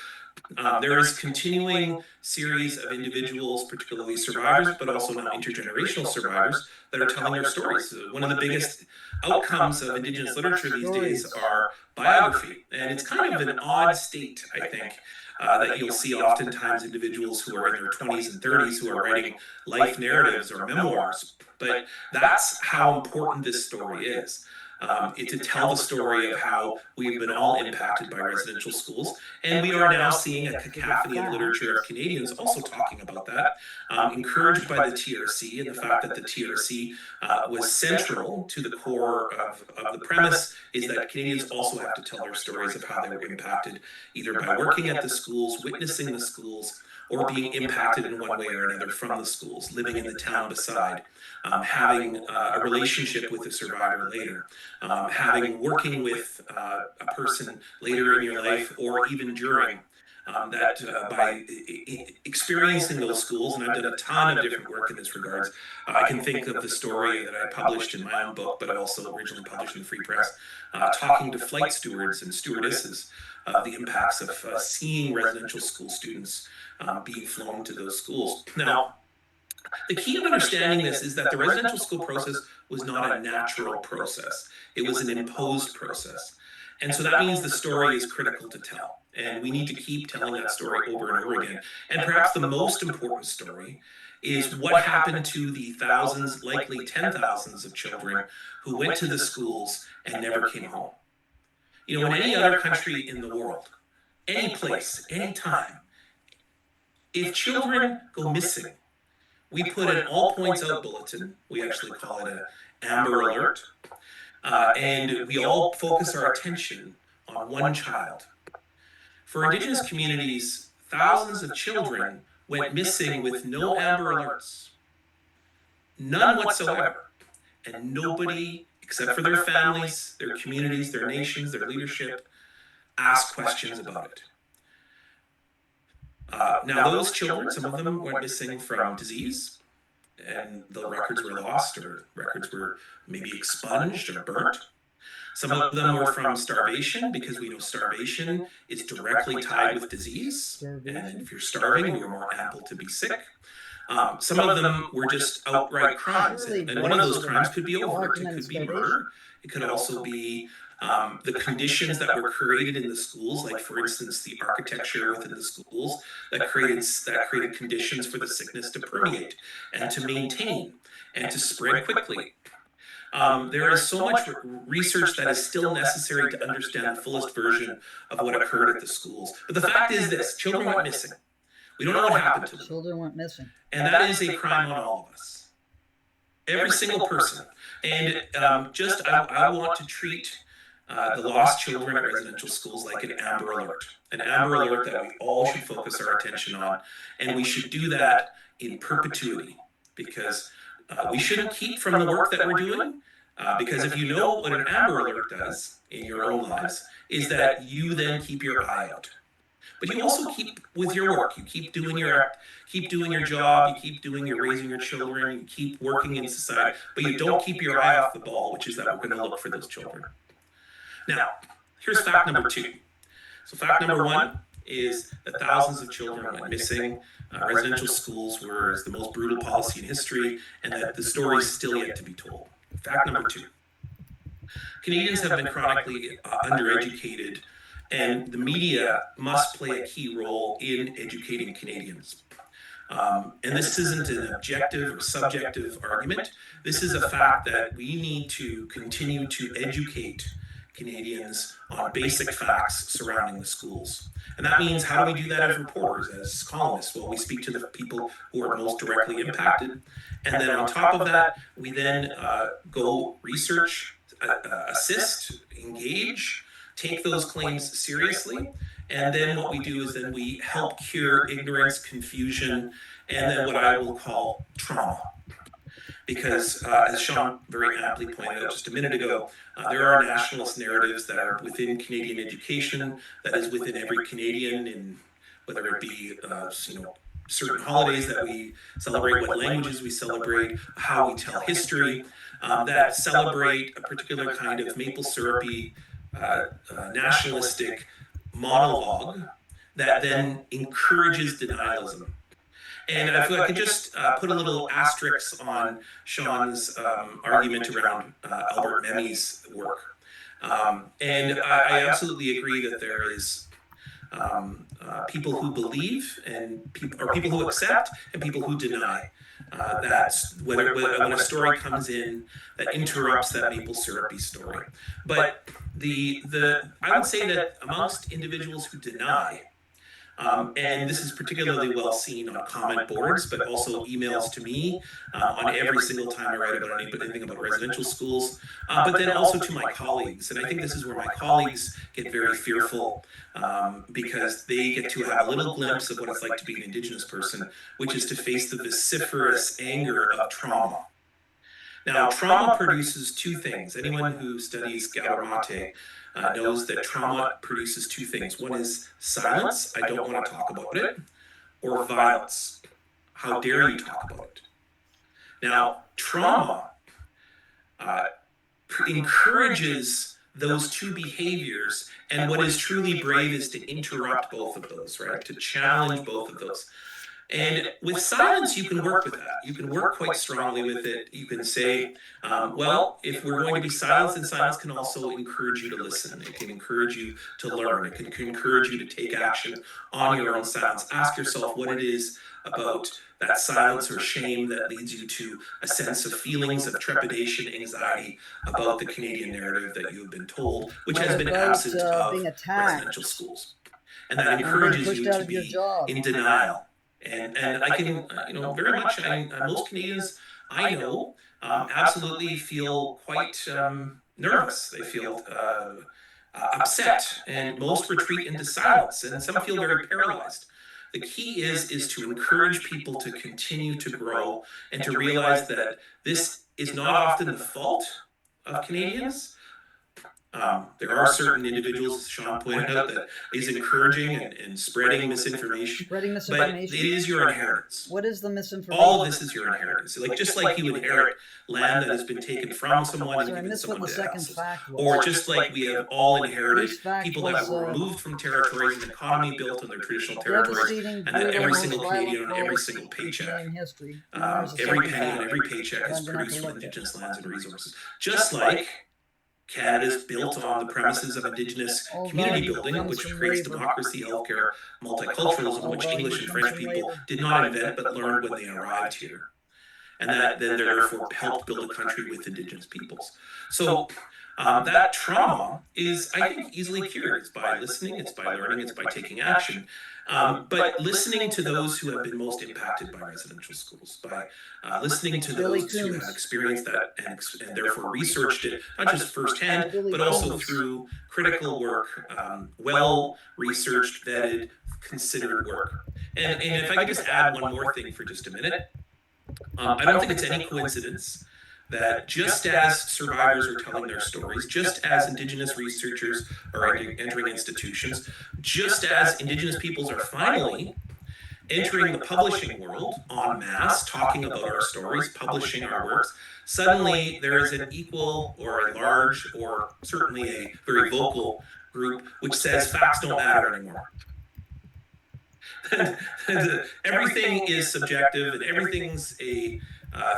There is continuing series of individuals, particularly survivors, but also now intergenerational survivors, that are telling their stories. One of the biggest outcomes of Indigenous literature these days are biography. And it's kind of an odd state, I think, that you'll see oftentimes individuals who are in their 20s and 30s who are writing life narratives or memoirs. But that's how important this story is. To tell the story of how we've been all impacted by residential schools. And we are now seeing a cacophony of literature of Canadians also talking about that, encouraged by the TRC and the fact that the TRC was central to the core of the premise is that Canadians also have to tell their stories of how they were impacted, either by working at the schools, witnessing the schools, or being impacted in one way or another from the schools, living in the town beside, having a relationship with a survivor later, working with a person later in your life or even during by experiencing those schools, and I've done a ton of different work in this regards. I can think of the story that I published in my own book, but also originally published in the Free Press, talking to flight stewards and stewardesses of the impacts of seeing residential school students being flown to those schools. Now, the key of understanding this is that the residential school process was not a natural process. It was an imposed process. And so that means the story is critical to tell. And we need to keep telling that story over and over again. And perhaps the most important story is what happened to the thousands, likely 10,000s of children who went to the schools and never came home. You know, in any other country in the world, any place, any time, if children go missing, we put an all points out bulletin. We actually call it an Amber Alert. And we all focus our attention on one child. For Indigenous communities, thousands of children went missing with no Amber Alerts. None whatsoever. And nobody, except for their families, their communities, their nations, their leadership, asked questions about it. Now, those children, some of them went missing from disease, and the records were lost, or records were maybe expunged or burnt. Some of them were from starvation, because we know starvation is directly tied with disease. And if you're starving, you're more ample to be sick. Some of them were just outright crimes. And one of those crimes could be overt. It could be murder. It could also be the conditions that were created in the schools, like, for instance, the architecture within the schools that created conditions for the sickness to permeate and to maintain and to spread quickly. There is so much research that is still necessary to understand the fullest version of what occurred at the schools. But the fact is this: children went missing. We don't know what happened to them. Children went missing. And that is a crime on all of us. Every single person. And I want to treat the lost children at residential schools like an Amber Alert. An Amber Alert that we all should focus our attention on. And we should do that in perpetuity, because we shouldn't keep from the work that we're doing. Because if you know what an Amber Alert does in your own lives, is that you then keep your eye out. But you also keep with your work. You keep doing your job. You keep doing your raising your children. You keep working in society, but you don't keep your eye off the ball, which is that we're going to look for those children. Now, here's fact number 2. So fact number 1 is that thousands of children went missing. Residential schools were the most brutal policy in history, and that the story is still yet to be told. Fact number 2. Canadians have been chronically undereducated, and the media must play a key role in educating Canadians. And this isn't an objective or subjective argument. This is a fact that we need to continue to educate Canadians on basic facts surrounding the schools. And that means, how do we do that as reporters, as columnists? Well, we speak to the people who are most directly impacted. And then on top of that, we then go research, assist, engage, take those claims seriously. And then what we do is then we help cure ignorance, confusion, and then what I will call trauma. Because as Sean very aptly pointed out just a minute ago, there are nationalist narratives that are within Canadian education, that is within every Canadian, in whether it be certain holidays that we celebrate, what languages we celebrate, how we tell history, that celebrate a particular kind of maple syrupy, nationalistic monologue that then encourages denialism. And if I could just put a little asterisk on Sean's argument around Albert Memmi's work. And I absolutely agree that there is people who believe and people who accept and people who deny that when a story comes in that interrupts that maple syrupy story. But I would say that amongst individuals who deny, and this is particularly well seen on comment boards, but also emails to me on every single time I write about anything about residential schools, but then also to my colleagues. And I think this is where my colleagues get very fearful, because they get to have a little glimpse of what it's like to be an Indigenous person, which is to face the vociferous anger of trauma. Now, trauma produces two things. Anyone who studies Gabor Mate knows that trauma produces two things. One is silence, I don't want to talk about it, or violence, how dare you talk about it. Now, trauma encourages those two behaviors, and what is truly brave is to interrupt both of those, right? To challenge both of those. And with silence, you can work with that. You can work quite strongly with it. You can say, well, if we're going to be silenced, then silence can also encourage you to listen. It can encourage you to learn. It can encourage you to take action on your own silence. Ask yourself what it is about that silence or shame that leads you to a sense of feelings of trepidation, anxiety about the Canadian narrative that you have been told, which has been absent of residential schools. And that encourages you to be in denial. And I can, very much, most Canadians I know absolutely feel quite nervous. They feel upset, and most retreat into silence, and some feel very paralyzed. The key is to encourage people to continue to grow and to realize that this is not often the fault of Canadians. There are certain individuals, as Sean pointed out, that is encouraging and spreading misinformation. But it is your inheritance. What is the misinformation? All of this is your inheritance. Just like you inherit land that has been taken from someone and given someone else. Or just like we have all inherited people that were removed from territories and economy built on their traditional territories, and that every single Canadian on every single paycheck, every penny on every paycheck is produced from Indigenous lands and resources. Just like Canada is built on the premises of Indigenous community building, which creates democracy, healthcare, multiculturalism, which English and French people did not invent but learned when they arrived here. And that then therefore helped build a country with Indigenous peoples. So that trauma is, I think, easily cured. It's by listening, it's by learning, it's by taking action. But listening to those who have been most impacted by residential schools, by listening to those who have experienced that and therefore researched it, not just firsthand, but also through critical work, well-researched, vetted, considered work. And if I could just add one more thing for just a minute, I don't think it's any coincidence that just as survivors are telling their stories, just as Indigenous researchers are entering institutions, just as Indigenous peoples are finally entering the publishing world en masse, talking about our stories, publishing our works, suddenly there is an equal or a large or certainly a very vocal group which says facts don't matter anymore. Everything is subjective and everything's a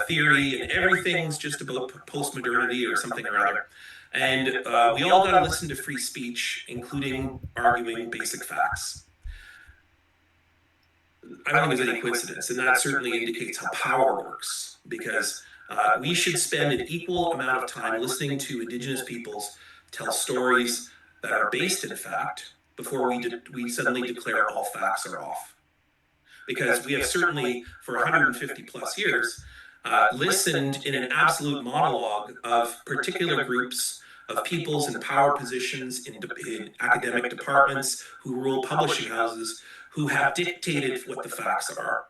theory and everything's just about post-modernity or something or other. And we all got to listen to free speech, including arguing basic facts. I don't think there's any coincidence, and that certainly indicates how power works, because we should spend an equal amount of time listening to Indigenous peoples tell stories that are based in fact before we suddenly declare all facts are off. Because we have certainly, for 150 plus years, listened in an absolute monologue of particular groups of peoples in power positions in academic departments who rule publishing houses, who have dictated what the facts are.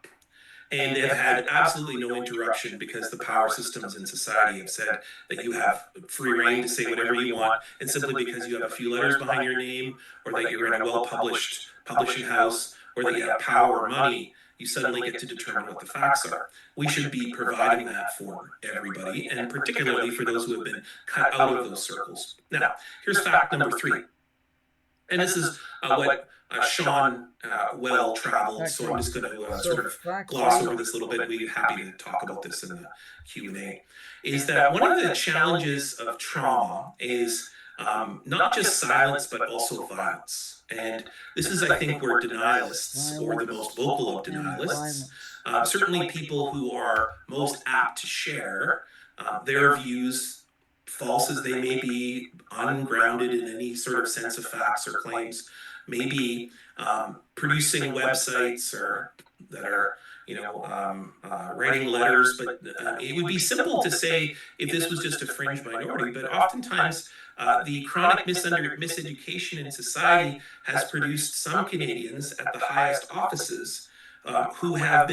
And have had absolutely no interruption, because the power systems in society have said that you have free reign to say whatever you want, and simply because you have a few letters behind your name, or that you're in a well-published publishing house, or that you have power or money, you suddenly get to determine what the facts are. We should be providing that for everybody, and particularly for those who have been cut out of those circles. Now, here's fact number 3. And this is what Sean well traveled, so I'm just going to sort of gloss over this a little bit. We'd be happy to talk about this in the Q&A. Is that one of the challenges of trauma is not just silence, but also violence. And this is, I think, where denialists, or the most vocal of denialists, certainly people who are most apt to share their views, false as they may be, ungrounded in any sort of sense of facts or claims, maybe producing websites or that are writing letters, but it would be simple to say if this was just a fringe minority, but oftentimes the chronic miseducation in society has produced some Canadians at the highest offices who have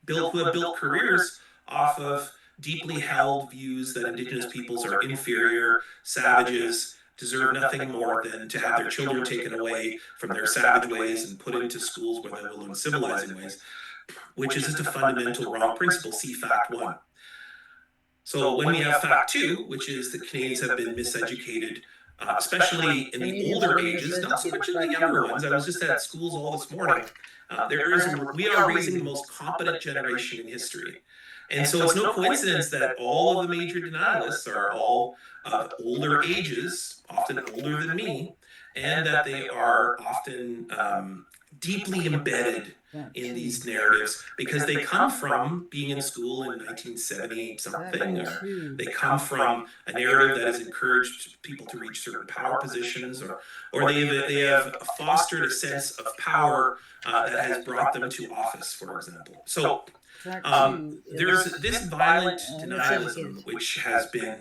built careers off of deeply held views that Indigenous peoples are inferior, savages, deserve nothing more than to have their children taken away from their savage ways and put into schools where they will learn civilizing ways, which is just a fundamental wrong principle. See fact one. So when we have fact two, which is that Canadians have been miseducated, especially in the older ages, not so much in the younger ones. I was just at schools all this morning. We are raising the most competent generation in history. And so it's no coincidence that all of the major denialists are all of older ages, often older than me, and that they are often deeply embedded in these narratives because they come from being in school in 1970 something, or they come from a narrative that has encouraged people to reach certain power positions, or they have fostered a sense of power that has brought them to office, for example. So there's this violent denialism, which has been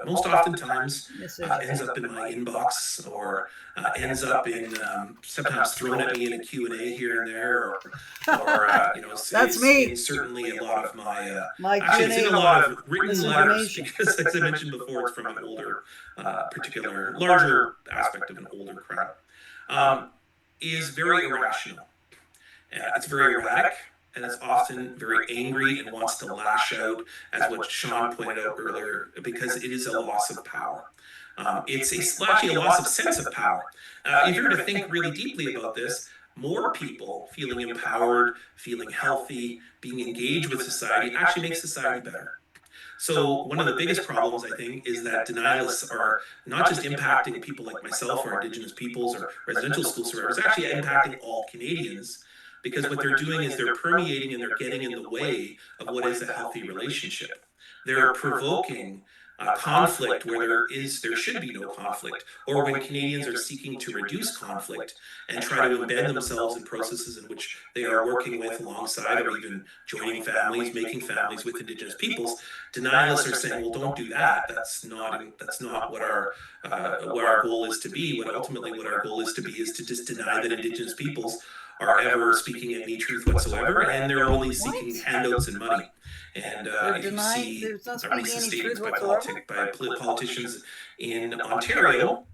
most oftentimes ends up in my inbox, or ends up in sometimes thrown at me in a Q&A here and there, or you know, That's me. in certainly a lot of my Actually, it's in a lot of written letters, because as I mentioned before, it's from an older, larger aspect of an older crowd, is very irrational. It's very erratic, and it's often very angry and wants to lash out, as what Sean pointed out earlier, because it is a loss of power. It's actually a loss of sense of power. If you were to think really deeply about this, more people feeling empowered, feeling healthy, being engaged with society actually makes society better. So one of the biggest problems, I think, is that denialists are not just impacting people like myself or Indigenous peoples or residential school survivors, actually impacting all Canadians, because what they're doing is they're permeating and they're getting in the way of what is a healthy relationship. They're provoking conflict where there should be no conflict, or when Canadians are seeking to reduce conflict and try to embed themselves in processes in which they are working with, alongside, or even joining families, making families with Indigenous peoples. Denialists are saying, well, don't do that. That's not what our goal is to be. What our goal is to be is to just deny that Indigenous peoples are ever speaking any truth whatsoever, and they're only seeking handouts and money. And if you see recent statements by politicians in Ontario,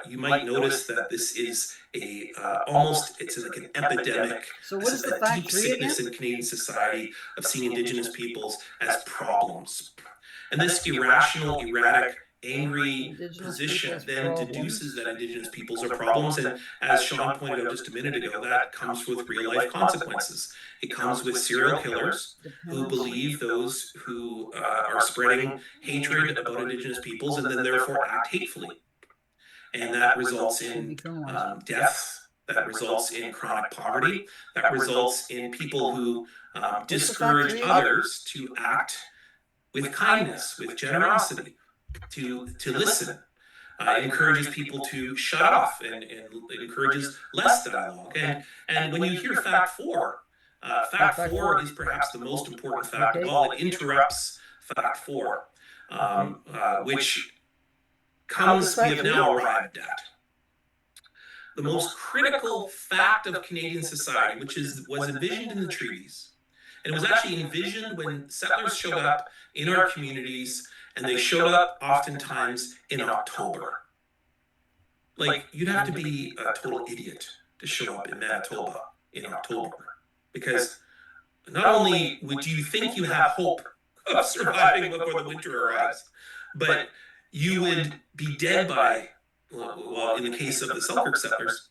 you might notice that this is it's like an epidemic. So what is the a fact deep three sickness again? in Canadian society of seeing Indigenous peoples as problems. And this irrational, erratic, angry position then deduces that Indigenous peoples are problems. And as Sean pointed out just a minute ago, that comes with real life consequences. It comes with serial killers who believe those who are spreading hatred about Indigenous peoples and then therefore act hatefully. And that results in death, that results in chronic poverty, that results in people who discourage others to act with kindness, with generosity, to listen. It encourages people to shut off, and it encourages less dialogue. And when you hear fact four is perhaps the most important fact of all. It interrupts fact four, which we have now arrived at. The most critical fact of Canadian society, which was envisioned in the treaties. And it was actually envisioned when settlers showed up in our communities, and they showed up oftentimes in October. Like, you'd have to be a total idiot to show up in Manitoba in October, because not only would you think you have hope of surviving before the winter arrives, but you would be dead by, well, in the case of the Selkirk settlers,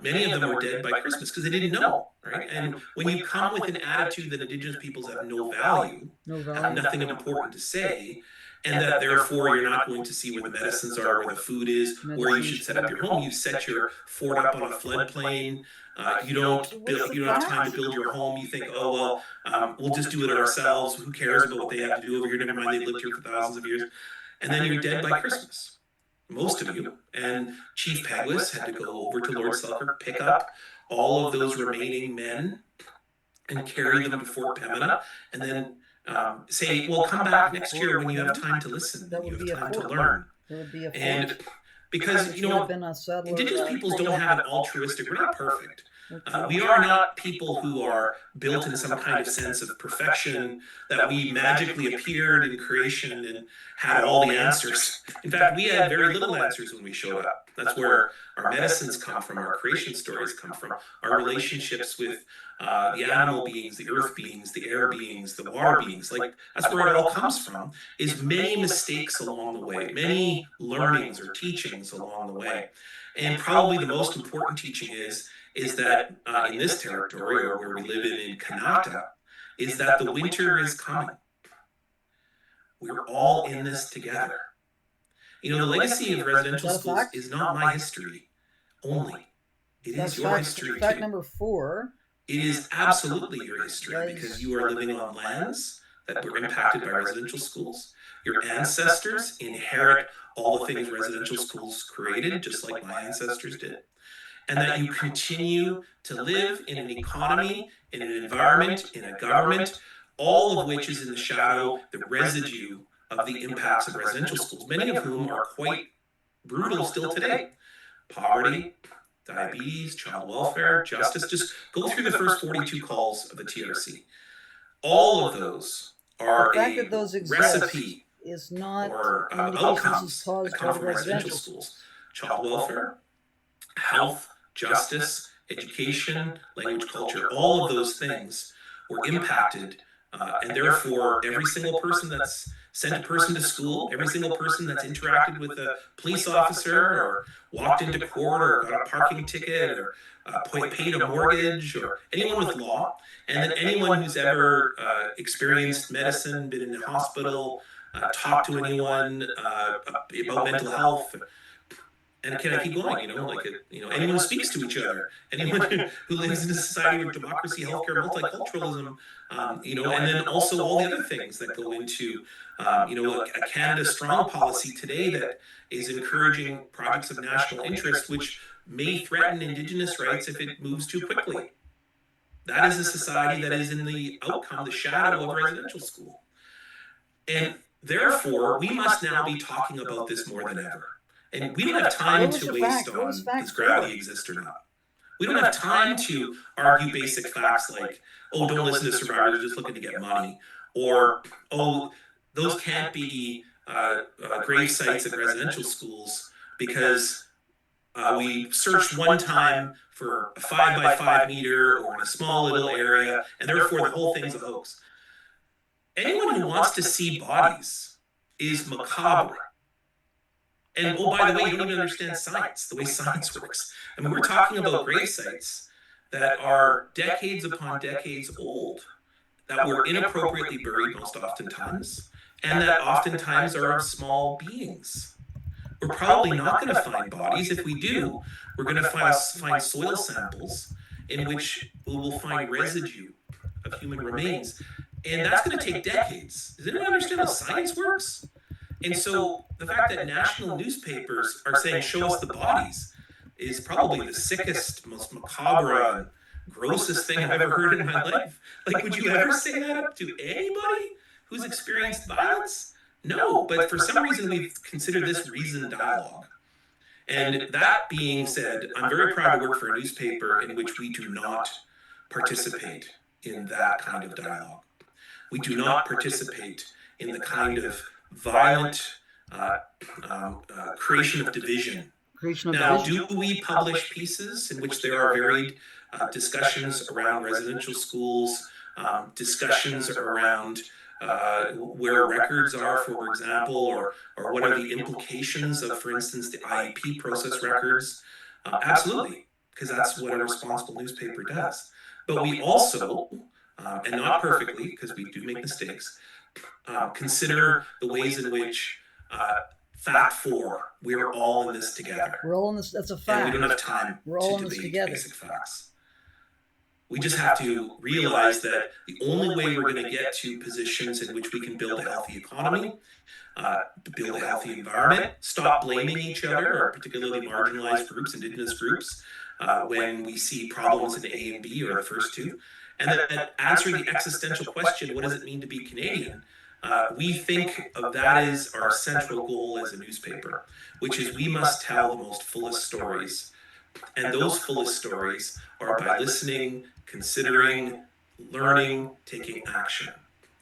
many of them were dead by Christmas because they didn't know, right? And when you come with an attitude that Indigenous peoples have no value, have nothing important to say, and that therefore you're not going to see where the medicines are, where the food is, where you should set up your home. You set your fort up on a floodplain. You don't have time to build your home. You think, oh well, we'll just do it ourselves. Who cares about what they have to do over here? Never mind, they've lived here for thousands of years. And then you're dead by Christmas. Most of you. And Chief Pegwas had to go over to Lord Selkirk, pick up all of those remaining men and carry them to Fort Pembina, and then say, well, come back next year when you have time to listen, and you have time to learn. And because, you know, been a settler, Indigenous peoples don't have an altruistic, we're not perfect. okay. We are not people who are built in some kind of sense of perfection, that we magically appeared in creation and had all the answers. In fact, we had very little answers when we showed up. That's where our medicines come from, our creation stories come from, our relationships with the animal beings, the earth beings, the air beings, the water beings. Like, that's where it all comes from, is many mistakes along the way, many learnings or teachings along the way. And probably the most important teaching is that in this territory, or where we live in Kanata, is that the winter is coming. We're all in this together. You know, the legacy of residential schools is not my history only. It is your history Fact too. number 4. It is absolutely your history, because you are living on lands that were impacted by residential schools. Your ancestors inherit all the things residential schools created, just like my ancestors did. And that you continue to live in an economy, in an environment, in a government, all of which is in the shadow, the residue of the impacts of residential schools, many of whom are quite brutal still today. Poverty, diabetes, child welfare, justice. Just go through the first 42 calls of the TRC. All of those are The fact a that those exist recipe is not or outcomes that come from residential schools. Child welfare, health, justice, education, language, culture, all of those things were impacted. And therefore, every single person that's sent a person to school, every single person that's interacted with a police officer, or walked into court, or got a parking ticket, or paid a mortgage, or anyone with law, and then anyone who's ever experienced medicine, been in a hospital, talked to anyone about mental health. And can I keep going? You know, like anyone who speaks to each other, anyone who lives in a society with democracy, healthcare, multiculturalism, and then also all the other things that go into, a Canada Strong policy today that is encouraging projects of national interest, which may threaten Indigenous rights if it moves too quickly. That is a society that is in the outcome, the shadow of residential school, and therefore we must now be talking about this more than ever. And we don't have time to waste on does gravity exist or not. We don't have time to argue basic facts like, oh, don't listen to survivors, they're just looking to get money. Or, oh, those can't be grave sites at residential schools because we searched one time for a 5x5 meter or in a small little area, and therefore the whole thing's a hoax. Anyone who wants to see bodies is macabre. And oh, by the way, you don't even understand science, the way science works. I mean, we're talking about grave sites that are decades upon decades old, that were inappropriately buried most oftentimes, and that oftentimes are of small beings. We're probably not going to find bodies. If we do, we're going to find soil samples in which we will find residue of human remains. And that's going to take decades. Does anyone understand how science works? And so the fact that national newspapers are saying, show us the bodies, is probably the sickest, most macabre, and grossest thing I've ever heard in my life. Like, would you ever say that up to anybody who's experienced violence? No, but for some reason we've considered this reasoned dialogue. And that being said, I'm very proud to work for a newspaper in which we do not participate in that kind of dialogue. We do not participate in the kind of violent creation of division. Now, do we publish pieces in which there are varied discussions around residential schools, discussions around where records are, for example, or what are the implications of, for instance, the IEP process records? Absolutely, because that's what a responsible newspaper does. But we also, and not perfectly, because we do make mistakes, consider the ways in which fact 4, we're all in this together. We're all in this. That's a fact. And we don't have time We're all to in this debate together. basic facts. We just have to realize that the only way we're going to get to positions in which we can build a healthy economy, build a healthy environment, stop blaming each other, or particularly marginalized groups, Indigenous groups, when we see problems in A and B or the first two, and then answer the existential question, what does it mean to be Canadian? we think of that as our central goal as a newspaper, which is we must tell the most fullest stories. And those fullest stories are by listening, considering, learning, taking action.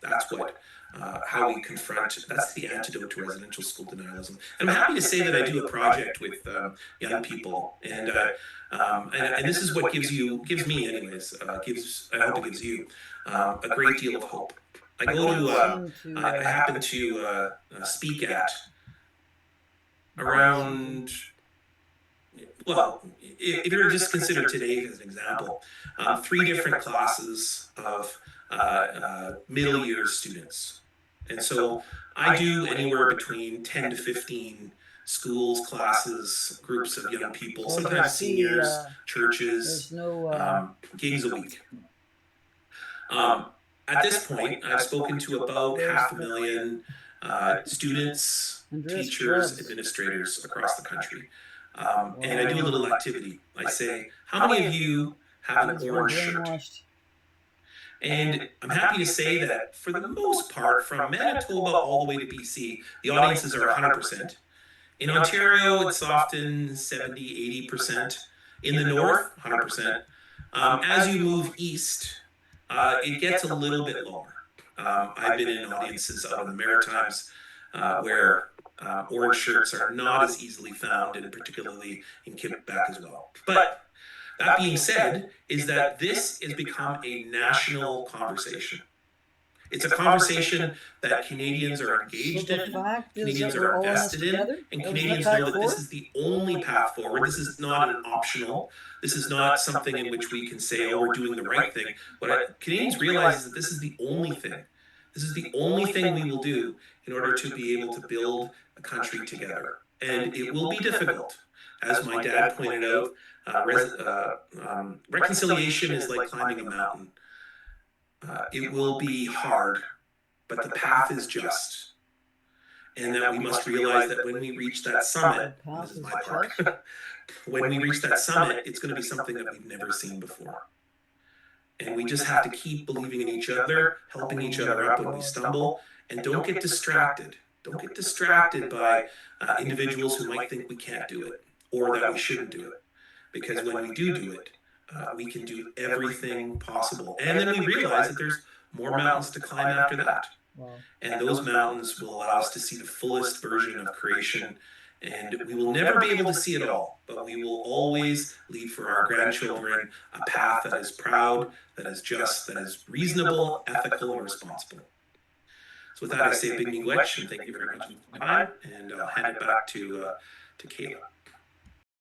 That's what how we confront. That's the antidote to residential school denialism. And I'm happy to say that I do a project with young people, and this is what gives me, anyways. I hope it gives you a great deal of hope. I happen to speak at around. Well, if you were just consider today as an example, 3 different classes of middle year students. And so I do anywhere between 10 to 15 schools, classes, groups of young people, So you sometimes see, seniors, churches, There's no. gigs a week. At this point, I've spoken to about 500,000 students, Andreas teachers, Scrubs. administrators across the country. And I do a little activity. I say, how many of you have an He's been orange shirt? brainwashed. And I'm happy to say that for the most part, from Manitoba all the way to BC, the audiences are 100%. In Ontario, it's often 70, 80%. In the north, 100%. As you move east, it gets a little bit lower. I've been in audiences out in the Maritimes where orange shirts are not as easily found, and particularly in Quebec as well. But that being said, is that this has become a national conversation. It's a conversation that Canadians are engaged So the in, fact is that Canadians we're are all in this invested in, together? and That was Canadians the path know that this forward? is the only path forward. This is not an optional. This is not something in which we can say, oh, we're doing the right thing. What Canadians realize is that this is the only thing. This is the only thing we will do in order to be able to build a country together. And it will be difficult. As my dad pointed out, reconciliation is like climbing a mountain. It will be hard, but the path is just. And that we must realize that when we reach that summit, this is my part, when we reach that summit, it's going to be something that we've never seen before. And we just have to keep believing in each other, helping each other up when we stumble, and don't get distracted. Don't get distracted by individuals who might think we can't do it or that we shouldn't do it. Because when we do it, we can do everything possible. And then we realize that there's more mountains to climb after that. Wow. And those mountains will allow us to see the fullest version of creation. And we will never be able to see it all, but we will always leave for our grandchildren a path that is proud, that is just, that is reasonable, ethical, and responsible. So with that, I say a big miigwech, and thank you very much for your time, and I'll hand it back to Kayla.